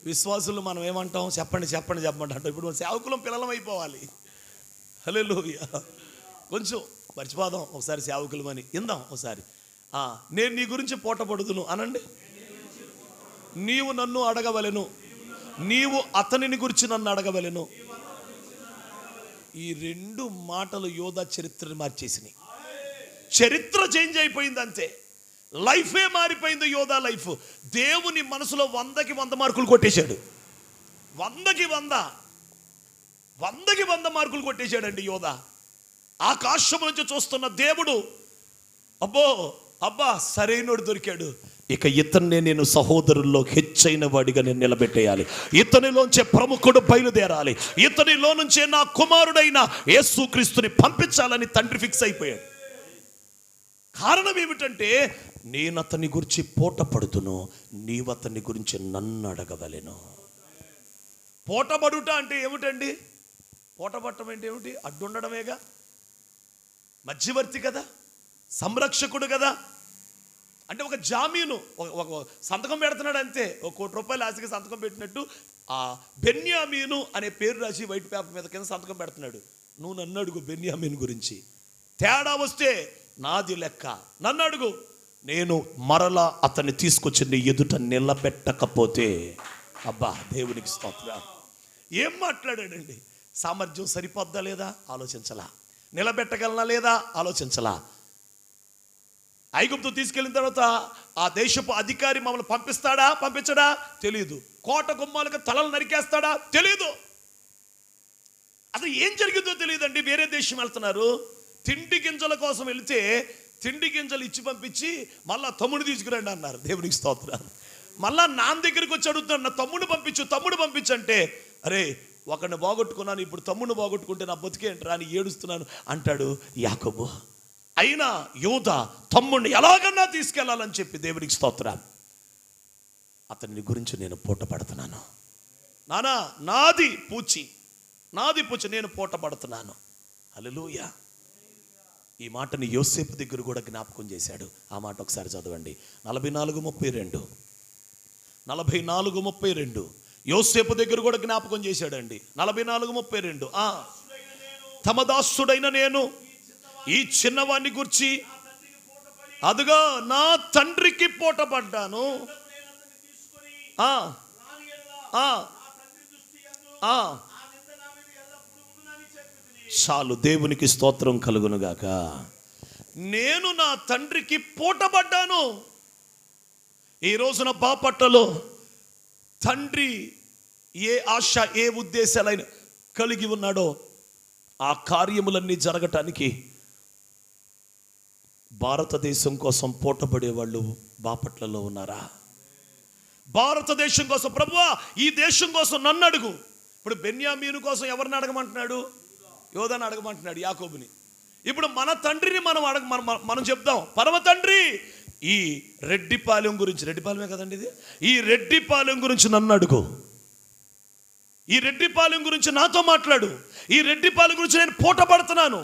విశ్వాసులు మనం ఏమంటాం? చెప్పండి అంటాం. ఇప్పుడు మన సేవకులం పిల్లలం అయిపోవాలి. హల్లెలూయా. కొంచెం మర్చిపోదాం ఒకసారి సేవకులం అని. ఇందాం ఒకసారి. నేను నీ గురించి పోటపడుదును అనండి. నీవు నన్ను అడగవలెను, నీవు అతనిని గురించి నన్ను అడగవలెను. ఈ 2 మాటలు యోధా చరిత్రని మార్చేసినాయి. చరిత్ర చేంజ్ అయిపోయింది అంతే. లైఫే మారిపోయింది యోధా లైఫ్. దేవుని మనసులో 100కి 100 మార్కులు కొట్టేశాడు. 100కి 100 మార్కులు కొట్టేశాడండి యోధా. ఆకాశం నుంచి చూస్తున్న దేవుడు అబ్బా సరైనోడు దొరికాడు, ఇక ఇతన్నే నేను సహోదరుల్లో హెచ్చైన వాడిగా నేను నిలబెట్టేయాలి, ఇతనిలోంచే ప్రముఖుడు బయలుదేరాలి, ఇతనిలో నుంచే నా కుమారుడైన యేసుక్రీస్తుని పంపించాలని తండ్రి ఫిక్స్ అయిపోయాడు. కారణం ఏమిటంటే, నేను అతని గురించి పోట పడుతును, నీవు అతని గురించి నన్ను అడగవలెను. పోటబడుట అంటే ఏమిటండి? పోటపట్టం అంటే ఏమిటి? అడ్డుండడమేగా. మధ్యవర్తి కదా, సంరక్షకుడు కదా. అంటే ఒక జామీను, ఒక సంతకం పెడుతున్నాడు అంతే. ఒక ₹1,00,00,000 ఆశకి సంతకం పెట్టినట్టు ఆ బెన్యామీను అనే పేరు రాసి వైట్ పేపర్ మీద కింద సంతకం పెడుతున్నాడు. నువ్వు నన్ను అడుగు బెన్యామీను గురించి, తేడా వస్తే నాది లెక్క, నన్ను అడుగు, నేను మరలా అతన్ని తీసుకొచ్చి నీ ఎదుట నిలబెట్టకపోతే. అబ్బా దేవునికి స్తోత్రం. ఏం మాట్లాడాడండి? సామర్థ్యం సరిపోద్దా లేదా ఆలోచించలా, నిలబెట్టగలనా లేదా ఆలోచించలా. ఐగుప్తు తీసుకెళ్ళిన తర్వాత ఆ దేశపు అధికారి మమ్మల్ని పంపించడా తెలియదు. కోట గుమ్మాలకు తలలు నరికేస్తాడా తెలియదు. అసలు ఏం జరిగిందో తెలియదండి. వేరే దేశం వెళ్తున్నారు, తిండి గింజల కోసం వెళితే తిండి గింజలు ఇచ్చి పంపించి మళ్ళా తమ్ముడు తీసుకురండి అన్నారు. దేవునికి స్తోత్రం. మళ్ళా నాన్న దగ్గరికి వచ్చి అడుగుతున్నాడు, నా తమ్ముడు పంపించంటే, అరే ఒకరిని బాగొట్టుకున్నాను, ఇప్పుడు తమ్ముడిని బాగొట్టుకుంటే నా బతికేంట్రా అని ఏడుస్తున్నాను అంటాడు యాకోబు. అయినా యూదా తమ్ముడిని ఎలాగన్నా తీసుకెళ్లాలని చెప్పి, దేవునికి స్తోత్రం, అతని గురించి నేను పూట పడుతున్నాను నానా, నాది పూచి నేను పూట పడుతున్నాను. హల్లెలూయా. ఈ మాటని యోసేపు దగ్గర కూడా జ్ఞాపకం చేశాడు. ఆ మాట ఒకసారి చదవండి. 44:32 యోసేపు దగ్గర కూడా జ్ఞాపకం చేశాడండి. 44:32 తమ దాసుడైన నేను ఈ చిన్నవాణ్ణి గురించి అదుగా నా తండ్రికి పోటపడ్డాను. చాలు, దేవునికి స్తోత్రం కలుగునుగాక. నేను నా తండ్రికి పోటపడ్డాను. ఈ రోజున బాపట్లలో తండ్రి ఏ ఆశ ఏ ఉద్దేశాలైన కలిగి ఉన్నాడో ఆ కార్యములన్నీ జరగటానికి భారతదేశం కోసం పోటపడే వాళ్ళు బాపట్లలో ఉన్నారా? భారతదేశం కోసం, ప్రభువా ఈ దేశం కోసం నన్ను అడుగు. ఇప్పుడు బెన్యామీను కోసం ఎవరిని అడగమంటున్నాడు? యోధాను అడగమంటున్నాడు, యాకోబుని. ఇప్పుడు మన తండ్రిని మనం చెప్దాం, పరమ తండ్రి ఈ రెడ్డిపాలెం గురించి, రెడ్డిపాలెమే కదండి ఇది, ఈ రెడ్డిపాలెం గురించి నన్ను అడుగు, ఈ రెడ్డిపాలెం గురించి నాతో మాట్లాడు, ఈ రెడ్డిపాలెం గురించి నేను పూట పడుతున్నాను,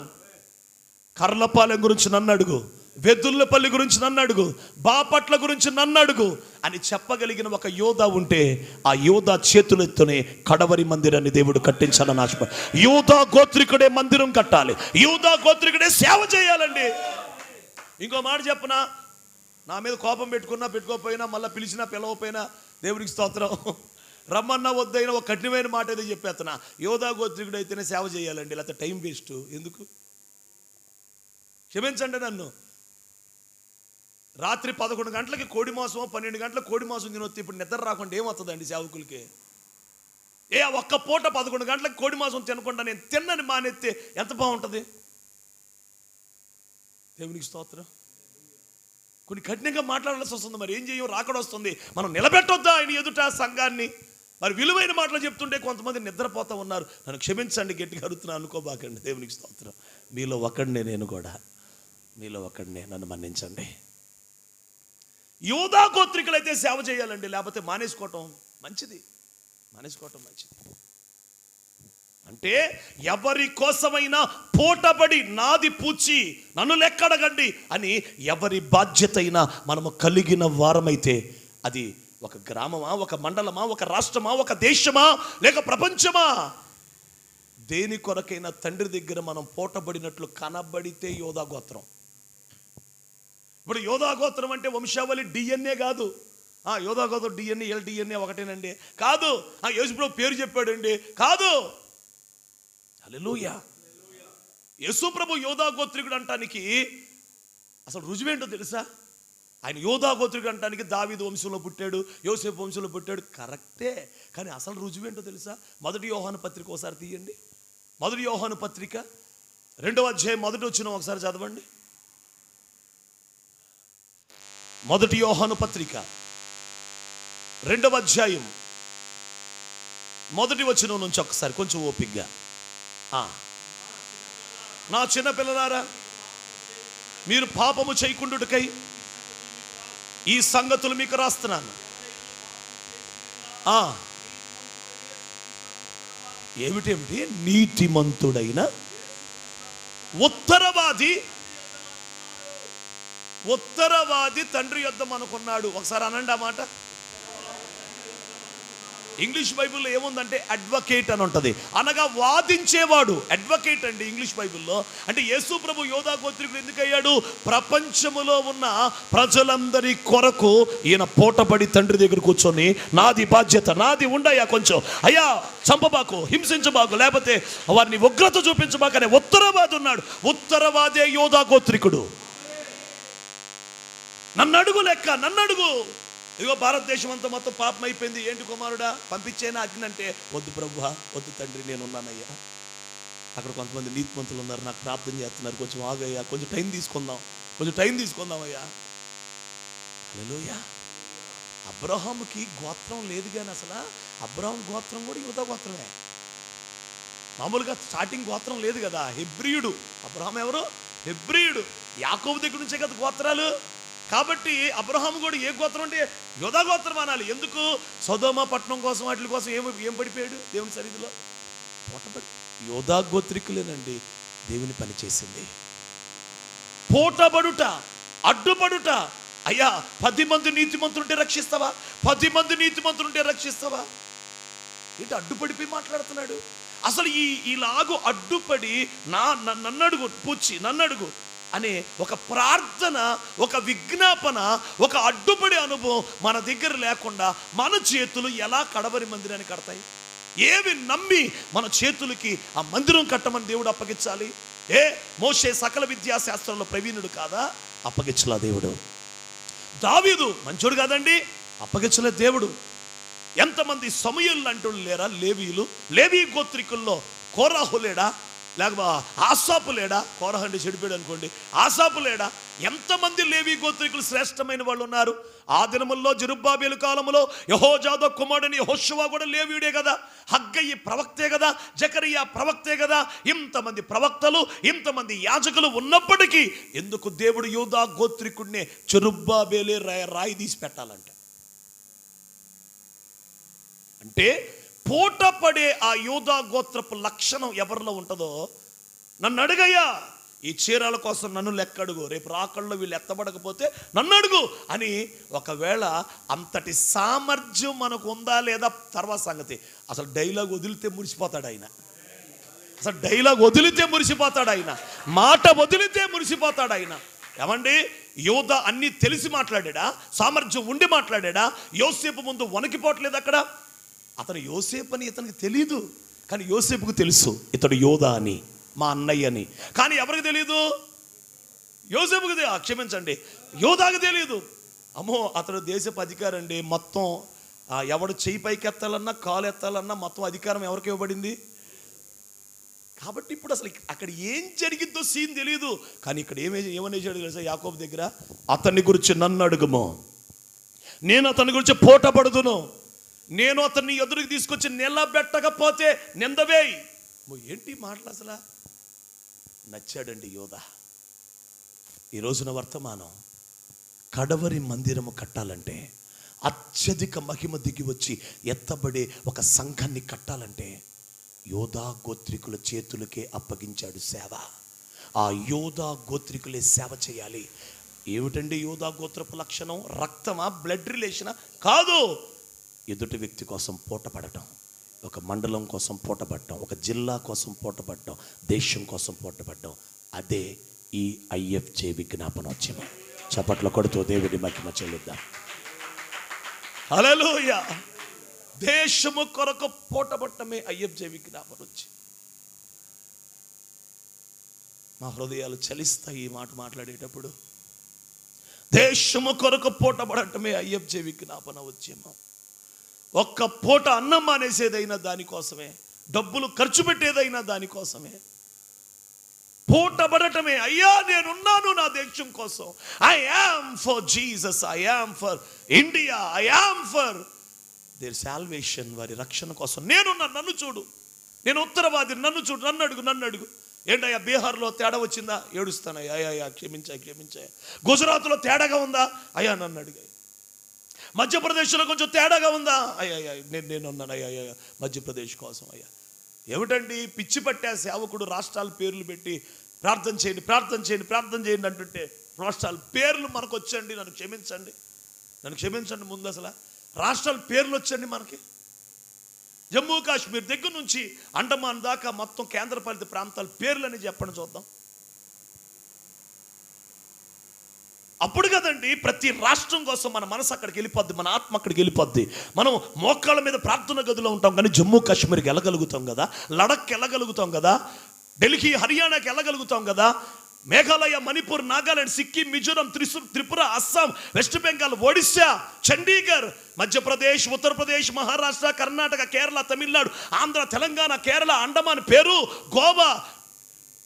కర్లపాలెం గురించి నన్ను అడుగు, వెద్దుల్లపల్లి గురించి నన్ను అడుగు, బాపట్ల గురించి నన్ను అడుగు అని చెప్పగలిగిన ఒక యోధ ఉంటే, ఆ యోధ చేతులెత్తునే కడవరి మందిరాన్ని దేవుడు కట్టించాలని ఆశ. యోధా గోత్రికుడే మందిరం కట్టాలి, యోధా గోత్రికుడే సేవ చేయాలండి. ఇంకో మాట చెప్పనా, నా మీద కోపం పెట్టుకోకపోయినా, మళ్ళీ పిలవపోయినా, దేవుడికి స్తోత్రం, రమ్మన్నా వద్దైనా ఒక కఠినమైన మాట ఏదో చెప్పేస్తున్నా, యోధా గోత్రికుడు అయితేనే సేవ చేయాలండి, లేకపోతే టైం వేస్ట్ ఎందుకు? క్షమించండి నన్ను. రాత్రి 11 గంటలకి కోడి మాసం, 12 గంటలకు కోడి మాసం తినొస్తే ఇప్పుడు నిద్ర రాకుండా ఏమవుతుందండి సేవకులకి? ఒక్క పూట 11 గంటలకు కోడి మాసం తినకుండా నేను తిన్నని మానేస్తే ఎంత బాగుంటుంది? దేవునికి స్తోత్రం. కొన్ని కఠినంగా మాట్లాడాల్సి వస్తుంది, మరి ఏం చేయం, రాకడ వస్తుంది, మనం నిలబెట్టొద్దా ఆయన ఎదుట సంఘాన్ని? మరి విలువైన మాటలు చెప్తుంటే కొంతమంది నిద్రపోతూ ఉన్నారు. నన్ను క్షమించండి, గట్టిగా అడుగుతున్నా అనుకోబాకండి. దేవునికి స్తోత్రం. మీలో ఒకడినే, నేను కూడా మీలో ఒకడినే, నన్ను మన్నించండి. యోధా గోత్రికులైతే సేవ చేయాలండి, లేకపోతే మానేసుకోవటం మంచిది. అంటే ఎవరి కోసమైనా పోటబడి నాది పూచి నన్ను లెక్కడగండి అని ఎవరి బాధ్యత అయినా మనము కలిగిన వారమైతే, అది ఒక గ్రామమా, ఒక మండలమా, ఒక రాష్ట్రమా, ఒక దేశమా, లేక ప్రపంచమా, దేని కొరకైనా తండ్రి దగ్గర మనం పోటబడినట్లు కనబడితే యోధా గోత్రం. ఇప్పుడు యోధా గోత్రం అంటే వంశావళి DNA కాదు. యోధా గోత్రం DNA LDNA ఒకటేనండి కాదు. యేసుప్రభు పేరు చెప్పాడండి కాదు. హల్లెలూయా. యేసుప్రభు యోధా గోత్రికుడు అంటానికి అసలు రుజువేంటో తెలుసా? ఆయన యోధా గోత్రికుడు అంటానికి దావీదు వంశంలో పుట్టాడు, యోసేపు వంశంలో పుట్టాడు, కరెక్టే. కానీ అసలు రుజువేంటో తెలుసా? మొదటి యోహాను పత్రిక ఒకసారి తీయండి. మొదటి యోహాను పత్రిక 2వ అధ్యాయం మొదటి వచనం ఒకసారి చదవండి. మొదటి యోహాను పత్రిక 2వ అధ్యాయం మొదటి వచనం నుంచి ఒకసారి కొంచెం ఓపిగ్గా. నా చిన్న పిల్లలారా, మీరు పాపము చేయకుండుటకై ఈ సంగతులు మీకు రాస్తున్నాను. ఏమిటేమిటి? నీతిమంతుడైన ఉత్తరవాది తండ్రి యొద్ద మనకున్నాడు. ఒకసారి అనండి ఆ మాట. ఇంగ్లీష్ బైబిల్లో ఏముందంటే అడ్వకేట్ అని ఉంటుంది, అనగా వాదించేవాడు. అడ్వకేట్ అండి ఇంగ్లీష్ బైబిల్లో. అంటే యేసు ప్రభు యోధా గోత్రికుడు ఎందుకు అయ్యాడు? ప్రపంచములో ఉన్న ప్రజలందరి కొరకు ఈయన పూటపడి తండ్రి దగ్గర కూర్చొని, నాది బాధ్యత, నాది ఉండయా కొంచెం, అయ్యా చంపబాకు, హింసించబాకు, లేకపోతే వారిని ఉగ్రత చూపించబాకు అనే ఉత్తరవాది ఉన్నాడు. ఉత్తరవాదే యోధా గోత్రికుడు. నన్ను అడుగు లెక్క, నన్ను అడుగు. ఇదిగో భారతదేశం అంతా మొత్తం పాపం అయిపోయింది, ఏంటి కుమారుడా పంపించేనా అగ్ని అంటే, వద్దు ప్రభువా, వద్దు తండ్రి, నేను ఉన్నానయ్యా. అక్కడ కొంతమంది నీతిమంతులు ఉన్నారు, నాకు ప్రార్థన చేస్తున్నారు, కొంచెం ఆగయ్యా, కొంచెం టైం తీసుకుందామయ్యా. హల్లెలూయా. అబ్రహాముకి గోత్రం లేదు, కానీ అసలు అబ్రహాం గోత్రం కూడా యూదా గోత్రమే. మామూలుగా స్టార్టింగ్ గోత్రం లేదు కదా, హెబ్రీయుడు. అబ్రహాం ఎవరు? హెబ్రీయుడు. యాకోబు దగ్గర నుంచే కదా గోత్రాలు. కాబట్టి అబ్రహాం కూడా ఏ గోత్రం అంటే యోధా గోత్రం అనాలి. ఎందుకు? సొదొమ పట్టణం కోసం, వాటి కోసం ఏం పడిపోయాడు దేవుని సన్నిధిలో? పూటపడి. యోధా గోత్రికులేనండి దేవుని పని చేసింది. పూటబడుట, అడ్డుపడుట. అయ్యా 10 మంది నీతిమంతులుంటే రక్షిస్తావా? 10 మంది నీతిమంతులుంటే రక్షిస్తావా? ఏంటి అడ్డుపడిపోయి మాట్లాడుతున్నాడు? అసలు ఈలాగు అడ్డుపడి నన్నడుగు పూచి, నన్నడుగు అనే ఒక ప్రార్థన, ఒక విజ్ఞాపన, ఒక అడ్డుపడే అనుభవం మన దగ్గర లేకుండా మన చేతులు ఎలా కడవరి మందిరాన్ని కడతాయి? ఏవి నమ్మి మన చేతులకి ఆ మందిరం కట్టమని దేవుడు అప్పగించాలి? మోషే సకల విద్యాశాస్త్రంలో ప్రవీణుడు కాదా? అప్పగించలా దేవుడు. దావీదు మంచోడు కాదండి, అప్పగించలే దేవుడు. ఎంతమంది సమూయేలు అంటూ లేరా? లేవీ గోత్రికుల్లో కోరాహు లేడా? లేకపోతే ఆసాపు లేడా? కోరహ అంటే చెడిపోయాడు అనుకోండి, ఆసాపు లేడా? ఎంతమంది లేవీ గోత్రికులు శ్రేష్టమైన వాళ్ళు ఉన్నారు. ఆ దినముల్లో జెరుబ్బాబెలు కాలంలో యెహోజాదా కుమారుడైన యెహోషువ కూడా లేవీయుడే కదా, హగ్గయి ప్రవక్తే కదా, జకరియా ప్రవక్తే కదా. ఇంతమంది ప్రవక్తలు, ఇంతమంది యాజకులు ఉన్నప్పటికీ ఎందుకు దేవుడు యూదా గోత్రికుడినే జెరుబ్బాబెలే రాయి తీసి పెట్టాలంట? అంటే పూటపడే ఆ యూదా గోత్రపు లక్షణం ఎవరిలో ఉంటుందో, నన్ను అడుగయ్యా, ఈ చీరాల కోసం నన్ను లెక్కడుగు, రేపు రాకల్లో వీళ్ళు ఎత్తబడకపోతే నన్ను అడుగు అని. ఒకవేళ అంతటి సామర్థ్యం మనకు ఉందా లేదా తర్వాత సంగతి. అసలు డైలాగ్ వదిలితే మురిసిపోతాడు ఆయన. మాట వదిలితే మురిసిపోతాడు ఆయన. ఏమండి, యోధా అన్నీ తెలిసి మాట్లాడా? సామర్థ్యం ఉండి మాట్లాడా? యోసేపు ముందు వణికిపోవట్లేదు అక్కడ. అతను యోసేపు అని ఇతనికి తెలీదు, కానీ యోసేపుకు తెలుసు ఇతడు యోధా అని, మా అన్నయ్య అని. కానీ ఎవరికి తెలీదు? యోసేపుకు క్షమించండి, యోధాకు తెలీదు. అమ్మో, అతడు దేశపు అధికారి అండి. మొత్తం ఎవడు చెయ్యి పైకి ఎత్తాలన్నా, కాలు ఎత్తాలన్నా మొత్తం అధికారం ఎవరికి ఇవ్వబడింది? కాబట్టి ఇప్పుడు అసలు అక్కడ ఏం జరిగిద్దో సీన్ తెలియదు. కానీ ఇక్కడ ఏమనేసాడు తెలుసా యాకోబు దగ్గర? అతన్ని గురించి నన్ను అడుగుమో, నేను అతని గురించి పోటపడుదును, నేను అతన్ని ఎదురుకి తీసుకొచ్చి నిలబెట్టకపోతే నిందవేయి. ఏంటి మాటలు అసలు? నచ్చాడండి యోధా. ఈ రోజున వర్తమానం కడవరి మందిరము కట్టాలంటే, అత్యధిక మహిమ దిగి వచ్చి ఎత్తబడే ఒక సంఘాన్ని కట్టాలంటే యోధా గోత్రికుల చేతులకే అప్పగించాడు సేవ. ఆ యోధా గోత్రికులే సేవ చేయాలి. ఏమిటండి యోధా గోత్రపు లక్షణం? రక్తమా? బ్లడ్ రిలేషనా? కాదు. ఎదుటి వ్యక్తి కోసం పోటపడటం, ఒక మండలం కోసం పోటపడటం, ఒక జిల్లా కోసం పోటపడటం, దేశం కోసం పోటపడటం. అదే ఈ ఐఎఫ్జే విజ్ఞాపనోద్యమం. చప్పట్లు కొడుతూ దేవుడి మహిమ చెల్లిద్దాం. హల్లెలూయా. దేశము కొరకు పోటపడటమే ఐఎఫ్జే విజ్ఞాపనోద్యమం. మా హృదయాలు చలిస్తాయి ఈ మాట మాట్లాడేటప్పుడు. దేశము కొరకు పూటపడటమే ఐఎఫ్జే విజ్ఞాపన ఉద్యమం. ఒక్క పూట అన్నం మానేసేదైనా దానికోసమే, డబ్బులు ఖర్చు పెట్టేదైనా దానికోసమే. పూటపడటమే, అయ్యా నేనున్నాను నా దేశం కోసం. I am for Jesus, I am for India, I am for their salvation. వారి రక్షణ కోసం నేనున్నా, నన్ను చూడు, నేను ఉత్తరవాది, నన్ను చూడు, నన్ను అడుగు. ఏంటయ్యా బీహార్లో తేడా వచ్చిందా? ఏడుస్తానయ్యా, అయ్యా క్షమించాయి. గుజరాత్లో తేడాగా ఉందా? అయ్యా నన్ను అడిగాయి. మధ్యప్రదేశ్లో కొంచెం తేడాగా ఉందా? అయ్యా నేనున్నాను అయ్యా మధ్యప్రదేశ్ కోసం. అయ్యా ఏమిటండి పిచ్చి పట్టే సేవకుడు రాష్ట్రాల పేర్లు పెట్టి ప్రార్థన చేయండి అంటుంటే రాష్ట్రాల పేర్లు మనకు వచ్చండి. నన్ను క్షమించండి. ముందు అసలు రాష్ట్రాల పేర్లు వచ్చండి మనకి. జమ్మూ కాశ్మీర్ దగ్గర నుంచి అండమాన్ దాకా మొత్తం కేంద్రపాలిత ప్రాంతాల పేర్లని చెప్పండి చూద్దాం. అప్పుడు కదండి ప్రతి రాష్ట్రం కోసం మన మనసు అక్కడికి వెళ్ళిపోద్ది, మన ఆత్మ అక్కడికి వెళ్ళిపోద్ది. మనం మోకాళ్ళ మీద ప్రార్థన గదిలో ఉంటాం, కానీ జమ్మూ కాశ్మీర్కి వెళ్ళగలుగుతాం కదా, లడఖ్కి వెళ్ళగలుగుతాం కదా, ఢిల్లీ హర్యానాకి వెళ్ళగలుగుతాం కదా, మేఘాలయ, మణిపూర్, నాగాలాండ్, సిక్కిం, మిజోరం, త్రిపుర, అస్సాం, వెస్ట్ బెంగాల్, ఒడిశా, చండీగఢ్, మధ్యప్రదేశ్, ఉత్తరప్రదేశ్, మహారాష్ట్ర, కర్ణాటక, కేరళ, తమిళనాడు, ఆంధ్ర, తెలంగాణ, కేరళ, అండమాన్, పెరు, గోవా,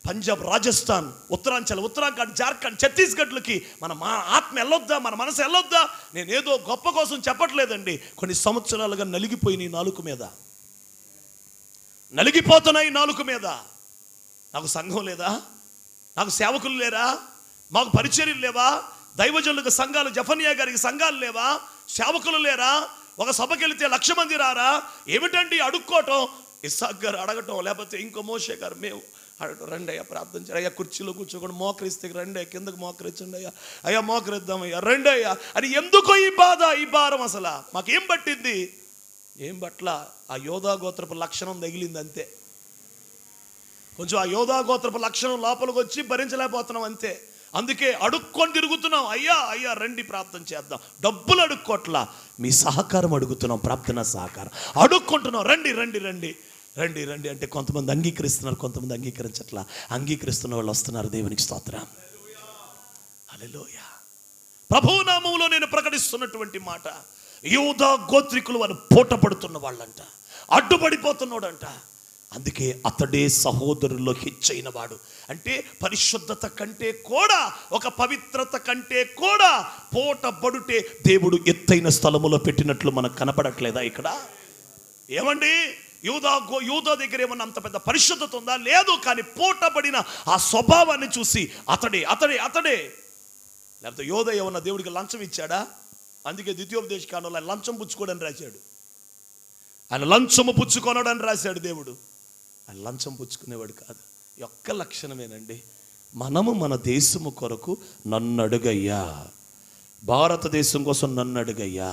పంజాబ్, రాజస్థాన్, ఉత్తరాంచల్, ఉత్తరాఖండ్, జార్ఖండ్, ఛత్తీస్గఢ్లకి మన ఆత్మ వెళ్ళొద్దా, మన మనసు వెళ్ళొద్దా? నేనేదో గొప్ప కోసం చెప్పట్లేదండి. కొన్ని సంవత్సరాలుగా నలిగిపోయినాయి నలిగిపోతున్నాయి నాలుక మీద. నాకు సంఘం లేదా? నాకు సేవకులు లేరా? మాకు పరిచర్యలు లేవా? దైవజనులకు సంఘాలు, జఫన్యా గారికి సంఘాలు లేవా? సేవకులు లేరా? ఒక సభకి వెళితే 1,00,000 మంది రారా? ఏమిటండి అడుక్కోవటం? ఇస్సాక్ గారు అడగటం, లేకపోతే ఇంకో మోషే గారు మేము అడగటం. రండి అయ్యా ప్రార్థన చేయండి, అయ్యా కుర్చీలో కూర్చోకుండా మోకరిస్తే రండి అయ్యా, కిందకు మోకరించండి అయ్యా మోకరిద్దామయ్యా, రండి అయ్యా అని. ఎందుకో ఈ బాధ, ఈ భారం? అసలు మాకేం పట్టింది? ఏం పట్ల? ఆ యోధా గోత్రపు లక్షణం తగిలింది అంతే. కొంచెం ఆ యోధా గోత్రపు లక్షణం లోపలికి వచ్చి భరించలేకపోతున్నాం అంతే. అందుకే అడుక్కొని తిరుగుతున్నాం. అయ్యా రండి ప్రార్థన చేద్దాం. డబ్బులు అడుక్కోట్లా, మీ సహకారం అడుగుతున్నాం, ప్రార్థన సహకారం అడుక్కుంటున్నాం. రండి అంటే కొంతమంది అంగీకరిస్తున్నారు, కొంతమంది అంగీకరించట్లా. అంగీకరిస్తున్న వాళ్ళు వస్తున్నారు. దేవునికి స్తోత్రం, హల్లెలూయా. ప్రభువు నామములో నేను ప్రకటిస్తున్నటువంటి మాట, యూదా గోత్రికులు వారు పోట పడుతున్న వాళ్ళంట, అడ్డుపడిపోతున్నాడంట. అందుకే అతడే సహోదరుల్లో హెచ్చైన వాడు. అంటే పరిశుద్ధత కంటే కూడా, ఒక పవిత్రత కంటే కూడా పోటబడుటే దేవుడు స్థలములో పెట్టినట్లు మనకు కనపడట్లేదా ఇక్కడ? ఏమండి, యూదా దగ్గర ఏమన్నా అంత పెద్ద పరిశుద్ధత ఉందా? లేదు. కానీ పోటబడిన ఆ స్వభావాన్ని చూసి అతడే. లేకపోతే యోధ ఏమన్నా దేవుడికి లంచం ఇచ్చాడా? అందుకే ద్వితీయోపదేశ కాండంలో ఆయన లంచం పుచ్చుకోడని రాశాడు. ఆయన లంచము పుచ్చుకోనడని రాశాడు దేవుడు. ఆయన లంచం పుచ్చుకునేవాడు కాదు. ఒక్క లక్షణమేనండి, మనము మన దేశము కొరకు నన్ను అడుగయ్యా, భారతదేశం కోసం నన్ను అడుగయ్యా,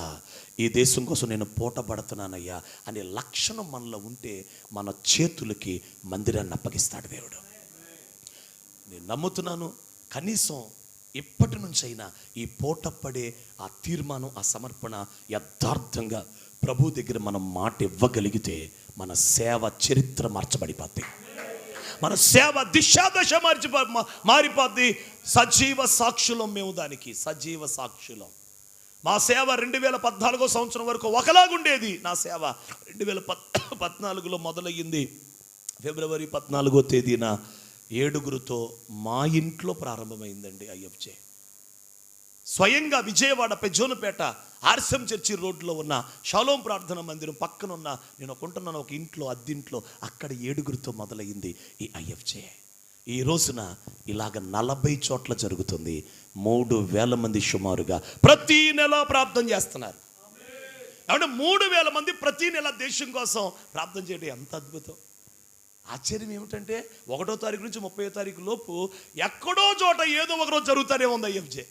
ఈ దేశం కోసం నేను పోటపడుతున్నానయ్యా అనే లక్షణం మనలో ఉంటే మన చేతులకి మందిరాన్ని అప్పగిస్తాడు దేవుడు. నేను నమ్ముతున్నాను, కనీసం ఇప్పటి నుంచైనా ఈ పోటపడే ఆ తీర్మానం, ఆ సమర్పణ యథార్థంగా ప్రభు దగ్గర మనం మాట ఇవ్వగలిగితే మన సేవ చరిత్ర మార్చబడిపోద్ది, మన సేవ దిశాదశ మారిపోద్ది. సజీవ సాక్షులం మేము, దానికి సజీవ సాక్షులం. మా సేవ 2014 సంవత్సరం వరకు ఒకలాగుండేది. నా సేవ 2014లో మొదలయ్యింది. ఫిబ్రవరి 14వ తేదీన 7గురితో మా ఇంట్లో ప్రారంభమైందండి ఐఎఫ్జే. స్వయంగా విజయవాడ పెజోనపేట ఆర్ఎస్ఎం చర్చి రోడ్లో ఉన్న షాలోం ప్రార్థన మందిరం పక్కన ఉన్న నేను కొంటున్నాను ఒక ఇంట్లో, అద్దింట్లో, అక్కడ 7గురితో మొదలయ్యింది ఈ ఐఎఫ్జే. ఈ రోజున ఇలాగ 40 చోట్ల జరుగుతుంది. 3,000 మంది సుమారుగా ప్రతి నెల ప్రార్థన చేస్తున్నారు. అంటే 3,000 మంది ప్రతి నెల దేశం కోసం ప్రార్థన చేయడం ఎంత అద్భుతం. ఆశ్చర్యం ఏమిటంటే 1వ తారీఖు నుంచి 30వ తారీఖు లోపు ఎక్కడో చోట ఏదో ఒక రోజు జరుగుతూనే ఉంది ఐఎఫ్జే.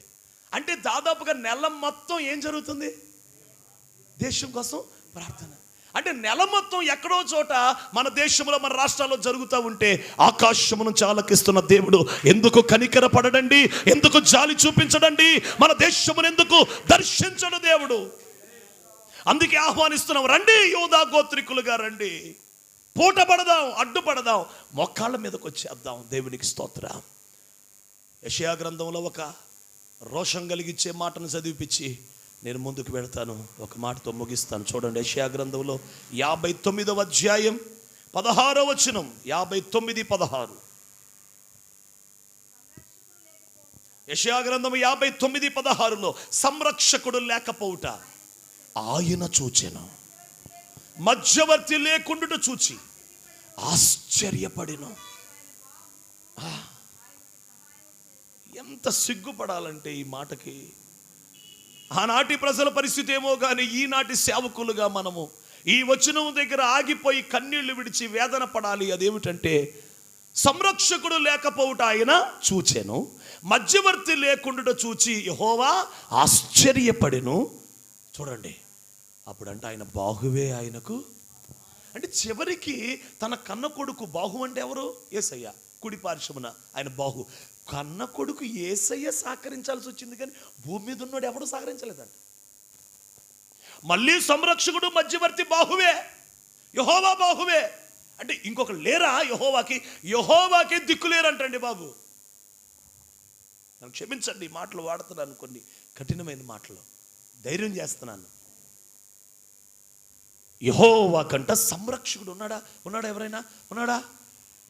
అంటే దాదాపుగా నెల మొత్తం ఏం జరుగుతుంది? దేశం కోసం ప్రార్థన. అంటే నెల మొత్తం ఎక్కడో చోట మన దేశంలో, మన రాష్ట్రాల్లో జరుగుతూ ఉంటే ఆకాశము నుంచి ఆలకిస్తున్న దేవుడు ఎందుకు కనికరపడడండి? ఎందుకు జాలి చూపించడండి? మన దేశమును ఎందుకు దర్శించడు దేవుడు? అందుకే ఆహ్వానిస్తున్నాం, రండి యూదా గోత్రికులుగా రండి, పూటపడదాం, అడ్డుపడదాం, మోకాళ్ళ మీదకి వచ్చేద్దాం. దేవునికి స్తోత్రం. యెషయా గ్రంథంలో ఒక రోషం కలిగించే మాటను చదివిపించి నేను ముందుకు వెళ్తాను. ఒక మాటతో ముగిస్తాను. చూడండి, యెషయా గ్రంథంలో 59వ అధ్యాయం 16వ వచనం. 59:16. యెషయా గ్రంథం 59:16లో సంరక్షకుడు లేకపోవుట ఆయన చూచెను, మధ్యవర్తి లేకుండుట చూచి ఆశ్చర్యపడిను. ఎంత సిగ్గుపడాలంటే ఈ మాటకి. ఆనాటి ప్రజల పరిస్థితి ఏమో కానీ ఈనాటి సేవకులుగా మనము ఈ వచనం దగ్గర ఆగిపోయి కన్నీళ్లు విడిచి వేదన పడాలి. అదేమిటంటే, సంరక్షకుడు లేకపోవుట ఆయన చూచెను, మధ్యవర్తి లేకుండుట చూచి యెహోవా ఆశ్చర్యపడెను. చూడండి, అప్పుడంటే ఆయన బాహువే ఆయనకు. అంటే చివరికి తన కన్న కొడుకు, బాహు అంటే ఎవరు? యేసయ్య. కుడి పార్శ్వమున ఆయన బాహు. కన్న కొడుకు యేసయ్య సహకరించాల్సి వచ్చింది, కానీ భూమి మీద ఉన్నాడు ఎవడు సహకరించలేదంట. మళ్ళీ సంరక్షకుడు మధ్యవర్తి బాహువే, యెహోవా బాహువే. అంటే ఇంకొక లేరా యెహోవాకి? యెహోవాకి దిక్కు లేరంటండి బాబు. నన్ను క్షమించండి, ఈ మాటలు వాడుతున్నాను, కొన్ని కఠినమైన మాటలు. ధైర్యం చేస్తున్నాను. యెహోవాకంట సంరక్షకుడు ఉన్నాడా? ఎవరైనా ఉన్నాడా?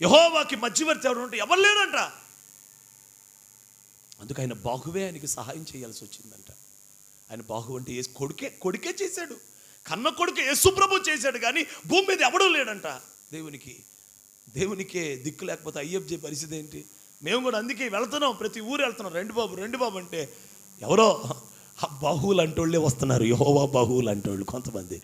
యెహోవాకి మధ్యవర్తి ఎవరు ఉంటే ఎవరు లేరంట. అందుకు ఆయన బాహువే ఆయనకి సహాయం చేయాల్సి వచ్చిందంట. ఆయన బాహు అంటే కొడుకే చేశాడు, కన్న కొడుకు యేసుప్రభు చేశాడు, కానీ భూమి మీద ఎవడూ లేడంట. దేవునికే దిక్కు లేకపోతే ఐఎఫ్జే పరిస్థితి ఏంటి? మేము కూడా అందుకే వెళ్తున్నాం, ప్రతి ఊరు వెళ్తున్నాం. రెండు బాబు అంటే ఎవరో బాహువులు అంటోళ్ళే వస్తున్నారు. యెహోవా బాహువులు అంటోళ్ళు కొంతమంది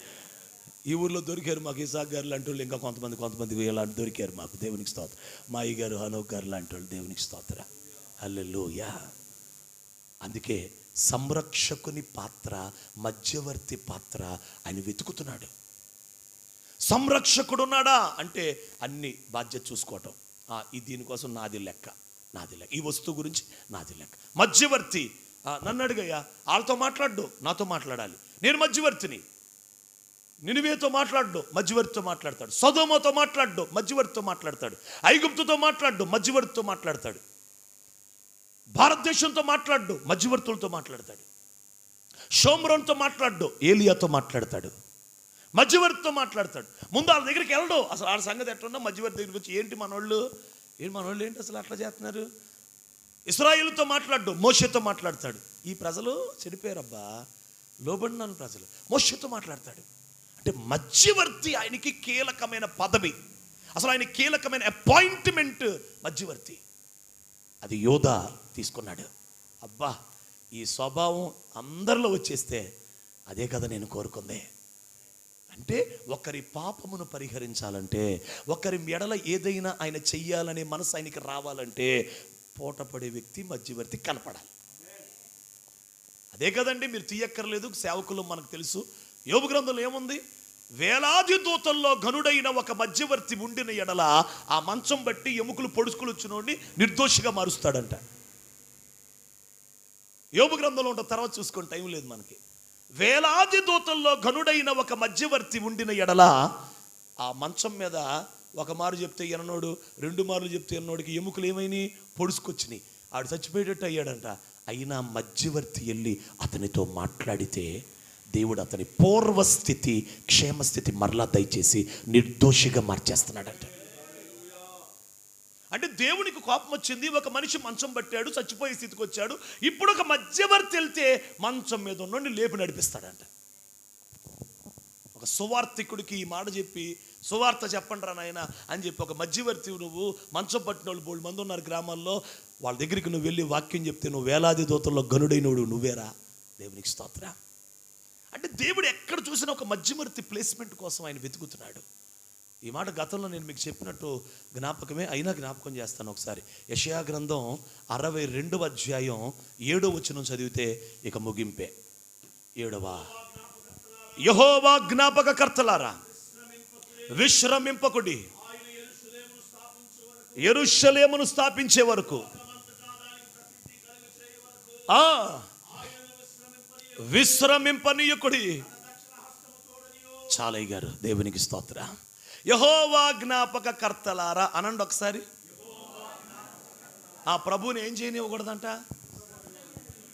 ఈ ఊర్లో దొరికారు మాకు. ఇసాక్ గారు లాంటి వాళ్ళు ఇంకా కొంతమంది వీళ్ళంటి దొరికారు మాకు. దేవునికి స్తోత్రం. మాయి గారు, హనోక్ గారు లాంటి వాళ్ళు. దేవునికి స్తోత్రం. హల్లెలూయా. అందుకే సంరక్షకుని పాత్ర, మధ్యవర్తి పాత్ర ఆయన వెతుకుతున్నాడు. సంరక్షకుడు ఉన్నాడా అంటే అన్ని బాధ్యత చూసుకోవటం. దీనికోసం నాది లెక్క, ఈ వస్తువు గురించి నాది లెక్క. మధ్యవర్తి, నన్ను అడిగయ్యా, వాళ్ళతో మాట్లాడ్డు, నాతో మాట్లాడాలి. నేను మధ్యవర్తిని. నినివేతో మాట్లాడ్డు, మధ్యవర్తితో మాట్లాడతాడు. సొదొమతో మాట్లాడ్డు, మధ్యవర్తితో మాట్లాడతాడు. ఐగుప్తుతో మాట్లాడ్డు, మధ్యవర్తితో మాట్లాడతాడు. భారతదేశంతో మాట్లాడ్డు, మధ్యవర్తులతో మాట్లాడతాడు. షోమ్రోన్తో మాట్లాడ్డు, ఏలియాతో మాట్లాడతాడు. మధ్యవర్తితో మాట్లాడతాడు. ముందు వాళ్ళ దగ్గరికి వెళ్ళడు. అసలు వాళ్ళ సంగతి ఎట్లున్నా మధ్యవర్తి దగ్గరికి వచ్చి ఏంటి మనోళ్ళు ఏంటి అసలు అట్లా చేస్తున్నారు. ఇశ్రాయేలుతో మాట్లాడ్డు, మోషేతో మాట్లాడతాడు. ఈ ప్రజలు చెడిపోయారబ్బా, లోబడినాను ప్రజలు. మోషేతో మాట్లాడతాడు. అంటే మధ్యవర్తి ఆయనకి కీలకమైన పదవి. అసలు ఆయన కీలకమైన అపాయింట్మెంట్ మధ్యవర్తి. అది యోధా తీసుకున్నాడు. అబ్బా, ఈ స్వభావం అందరిలో వచ్చేస్తే అదే కదా నేను కోరుకుందే. అంటే ఒకరి పాపమును పరిహరించాలంటే, ఒకరి ఎడల ఏదైనా ఆయన చెయ్యాలనే మనసు ఆయనకి రావాలంటే పోటపడే వ్యక్తి మధ్యవర్తి కనపడాలి. అదే కదండి, మీరు తీయక్కర్లేదు. సేవకులు మనకు తెలుసు. యోబు గ్రంథంలో ఏముంది? వేలాది దూతల్లో ఘనుడైన ఒక మధ్యవర్తి ఉండిన ఎడల ఆ మంచం బట్టి ఎముకలు పొడుచుకులు వచ్చినోడిని నిర్దోషిగా మారుస్తాడంట. యోబు గ్రంథంలో ఉంటా, తర్వాత చూసుకొని టైం లేదు మనకి. వేలాది దూతల్లో ఘనుడైన ఒక మధ్యవర్తి ఉండిన ఎడల ఆ మంచం మీద ఒక మారు చెప్తే ఎననోడు, 2 మార్లు చెప్తే ఎన్నోడికి ఎముకలు ఏమైనాయి? పొడుచుకొచ్చినాయి. ఆడు చచ్చిపోయేటట్టు అయ్యాడంట. అయినా మధ్యవర్తి వెళ్ళి అతనితో మాట్లాడితే దేవుడు అతని పూర్వస్థితి, క్షేమస్థితి మరలా దయచేసి నిర్దోషిగా మార్చేస్తున్నాడంట. అంటే దేవునికి కోపం వచ్చింది. ఒక మనిషి మంచం పట్టాడు, చచ్చిపోయే స్థితికి వచ్చాడు. ఇప్పుడు ఒక మధ్యవర్తి వెళ్తే మంచం మీద ఉన్నోడిని లేపి నడిపిస్తాడంట. ఒక సువార్థికుడికి ఈ మాట చెప్పి, సువార్త చెప్పండి రా నాయన అని చెప్పి ఒక మధ్యవర్తి, నువ్వు మంచం పట్టిన వాళ్ళు 3 మంది ఉన్నారు గ్రామాల్లో, వాళ్ళ దగ్గరికి నువ్వు వెళ్ళి వాక్యం చెప్తే నువ్వు వేలాది దూతల్లో గనుడైనోడు నువ్వేరా. దేవునికి స్తోత్రం. అంటే దేవుడు ఎక్కడ చూసినా ఒక మధ్యవర్తి ప్లేస్మెంట్ కోసం ఆయన వెతుకుతున్నాడు. ఈ మాట గతంలో నేను మీకు చెప్పినట్టు జ్ఞాపకమే, అయినా జ్ఞాపకం చేస్తాను ఒకసారి. యెషయా గ్రంథం 62వ అధ్యాయం 7వ వచనం చదివితే ఇక ముగింపే. 7వ, యెహోవా జ్ఞాపకకర్తలారా విశ్రమింపకుడి, యెరూషలేమును స్థాపించే వరకు విశ్రమింపనీయకుడి. చాలయ్య గారు, దేవునికి స్తోత్రం. యెహోవా జ్ఞాపకకర్తలారా అనండి ఒకసారి. ఆ ప్రభువుని ఏం చేయనివ్వకూడదంట?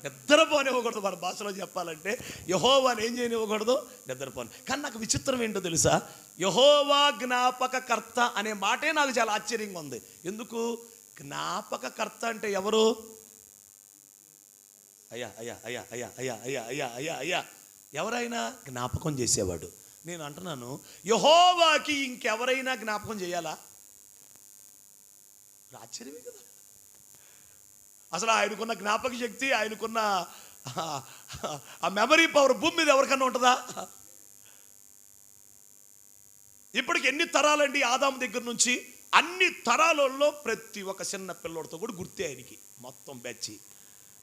నిద్రపోనివ్వకూడదు. మన భాషలో చెప్పాలంటే యెహోవాని ఏం చేయనివ్వకూడదు, నిద్రపోని. కానీ నాకు విచిత్రం ఏంటో తెలుసా, యెహోవా జ్ఞాపకకర్త అనే మాటే నాకు చాలా ఆశ్చర్యంగా ఉంది. ఎందుకు? జ్ఞాపకకర్త అంటే ఎవరు? అయ్యా అయ్యా అయ్యా అయ్యా అయ్యా అయ్యా అయ్యా అయ్యా అయ్యా ఎవరైనా జ్ఞాపకం చేసేవాడు. నేను అంటున్నాను, యెహోవాకి ఇంకెవరైనా జ్ఞాపకం చేయాలా? ఆశ్చర్యమే కదా. అసలు ఆయనకున్న జ్ఞాపక శక్తి, ఆయనకున్న ఆ మెమరీ పవర్ భూమి మీద ఎవరికన్నా ఉంటుందా? ఇప్పటికి ఎన్ని తరాలండి ఆదాము దగ్గర నుంచి? అన్ని తరాలలో ప్రతి ఒక్క చిన్న పిల్లోడితో కూడా గుర్తే ఆయనకి మొత్తం బ్యాచి.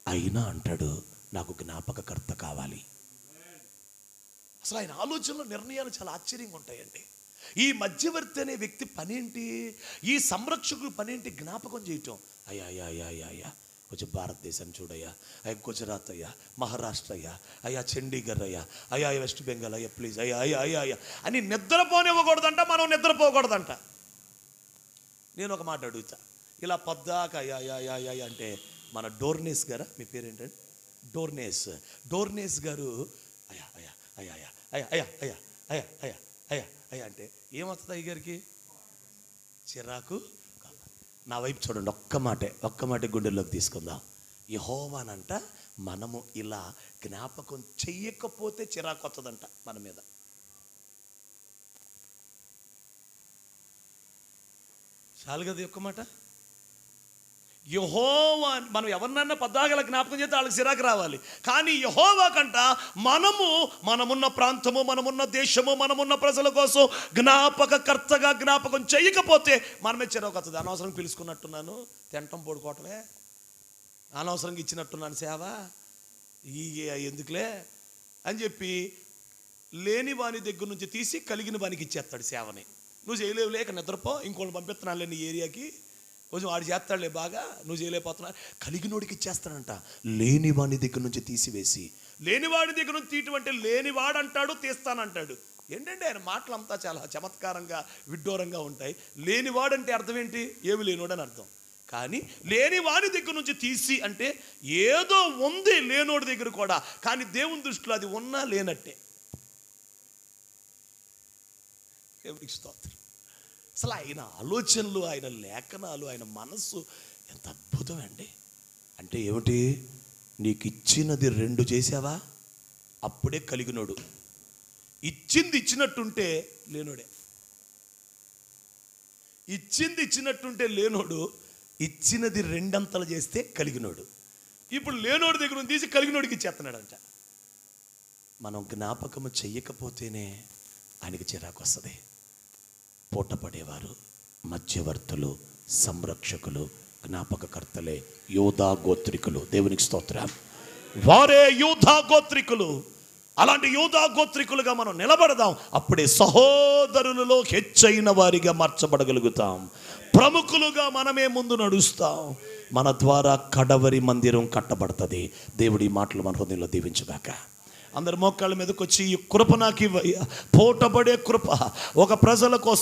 అయినా అంటాడు, నాకు జ్ఞాపకకర్త కావాలి. అసలు ఆయన ఆలోచనలో నిర్ణయాలు చాలా ఆశ్చర్యంగా ఉంటాయండి. ఈ మధ్యవర్తి అనే వ్యక్తి పనేంటి? ఈ సంరక్షకుడు పనేంటి? జ్ఞాపకం చేయటం. అయ్యా అయ్యా అయ్యా అయ్యా అయ్యా కొంచెం భారతదేశాన్ని చూడయ్యా, అయ్యా గుజరాత్ అయ్యా, మహారాష్ట్ర అయ్యా, అయ్యా చండీగఢ్ అయ్యా, అయ్యా వెస్ట్ బెంగాల్ అయ్యా, ప్లీజ్ అయ్యా అయ్యా అయ్యా అయ్యా అని నిద్రపోనివ్వకూడదంట. మనం నిద్రపోకూడదంట. నేను ఒక మాట అడుగుతా, ఇలా పొద్దాక అయ్యా అయ్యా అయ్యా అయ్యా అంటే మన డోర్నేస్ గారా, మీ పేరేంటండి? డోర్నేస్ గారు అయ్యా అయ్యా అయ్యా అయ్యా అయ్యా అయ్యా అయ్యా అయ్యా అయ్యా అయ్యా అయ్యా అంటే ఏమవుతుంది అయ్యగారికి? చిరాకు. నా వైపు చూడండి, ఒక్క మాట గుండెల్లోకి తీసుకుందాం. యెహోవానంట మనము ఇలా జ్ఞాపకం చెయ్యకపోతే చిరాకు వస్తుందంట మన మీద. చాలు కదా ఒక్క మాట. యెహోవా మనం ఎవరినన్నా పద్దాగల జ్ఞాపకం చేస్తే వాళ్ళకి చిరాకు రావాలి. కానీ యెహోవా కంట మనమున్న ప్రాంతము, మనమున్న దేశము, మనమున్న ప్రజల కోసం జ్ఞాపకకర్తగా జ్ఞాపకం చేయకపోతే మనమే చిరాకు వస్తుంది. అనవసరంగా పిలుచుకున్నట్టున్నాను, తింటం పడుకోవటమే, అనవసరంగా ఇచ్చినట్టున్నాను సేవ, ఈ ఎందుకులే అని చెప్పి లేని వాని దగ్గర నుంచి తీసి కలిగిన వానికి ఇచ్చేస్తాడు సేవని. నువ్వు చేయలేవు, లేక నిద్రపో, ఇంకోళ్ళు పంపిస్తున్నాను లేని ఏరియాకి, కొంచెం వాడు చేస్తాడులే బాగా, నువ్వు చేయలేకపోతున్నా, కలిగినోడికి ఇచ్చేస్తాడంట. లేనివాడి దగ్గర నుంచి తీసివేసి, లేనివాడి దగ్గర నుంచి తీయటం అంటే లేనివాడు అంటాడు, తీస్తానంటాడు. ఏంటంటే ఆయన మాటలంతా చాలా చమత్కారంగా విడ్డూరంగా ఉంటాయి. లేనివాడంటే అర్థం ఏంటి? ఏమి లేనివాడు అని అర్థం. కానీ లేనివాడి దగ్గర నుంచి తీసి అంటే ఏదో ఉంది లేనోడి దగ్గర కూడా, కానీ దేవుని దృష్టిలో అది ఉన్నా లేనట్టే. దేవునికి స్తోత్రం. అసలు ఆయన ఆలోచనలు, ఆయన లేఖనాలు, ఆయన మనస్సు ఎంత అద్భుతం అండి. అంటే ఏమిటి? నీకు ఇచ్చినది 2 చేసావా, అప్పుడే కలిగినోడు. ఇచ్చింది ఇచ్చినట్టుంటే లేనోడే. ఇచ్చింది ఇచ్చినట్టుంటే లేనోడు, ఇచ్చినది 2 అంతలు చేస్తే కలిగినోడు. ఇప్పుడు లేనోడి దగ్గర నుంచి తీసి కలిగినోడికి ఇచ్చేస్తున్నాడంట. మనం జ్ఞాపకము చెయ్యకపోతేనే ఆయనకి చిరాకు వస్తుంది. పూటపడేవారు, మధ్యవర్తులు, సంరక్షకులు, జ్ఞాపకకర్తలే యూదా గోత్రికులు. దేవునికి స్తోత్రం. వారే యూదా గోత్రికులు. అలాంటి యూదా గోత్రికులుగా మనం నిలబడదాం. అప్పుడే సహోదరులలో హెచ్చైన వారిగా మార్చబడగలుగుతాం. ప్రముఖులుగా మనమే ముందు నడుస్తాం. మన ద్వారా కడవరి మందిరం కట్టబడుతుంది. దేవుడి మాటలు మన హృదయంలో దీవించుగాక. అందరి మోకాళ్ళ మీదకి వచ్చి ఈ కృప నాకు ఇవ్వయ్యా, పోటబడే కృప, ఒక ప్రజల కోసం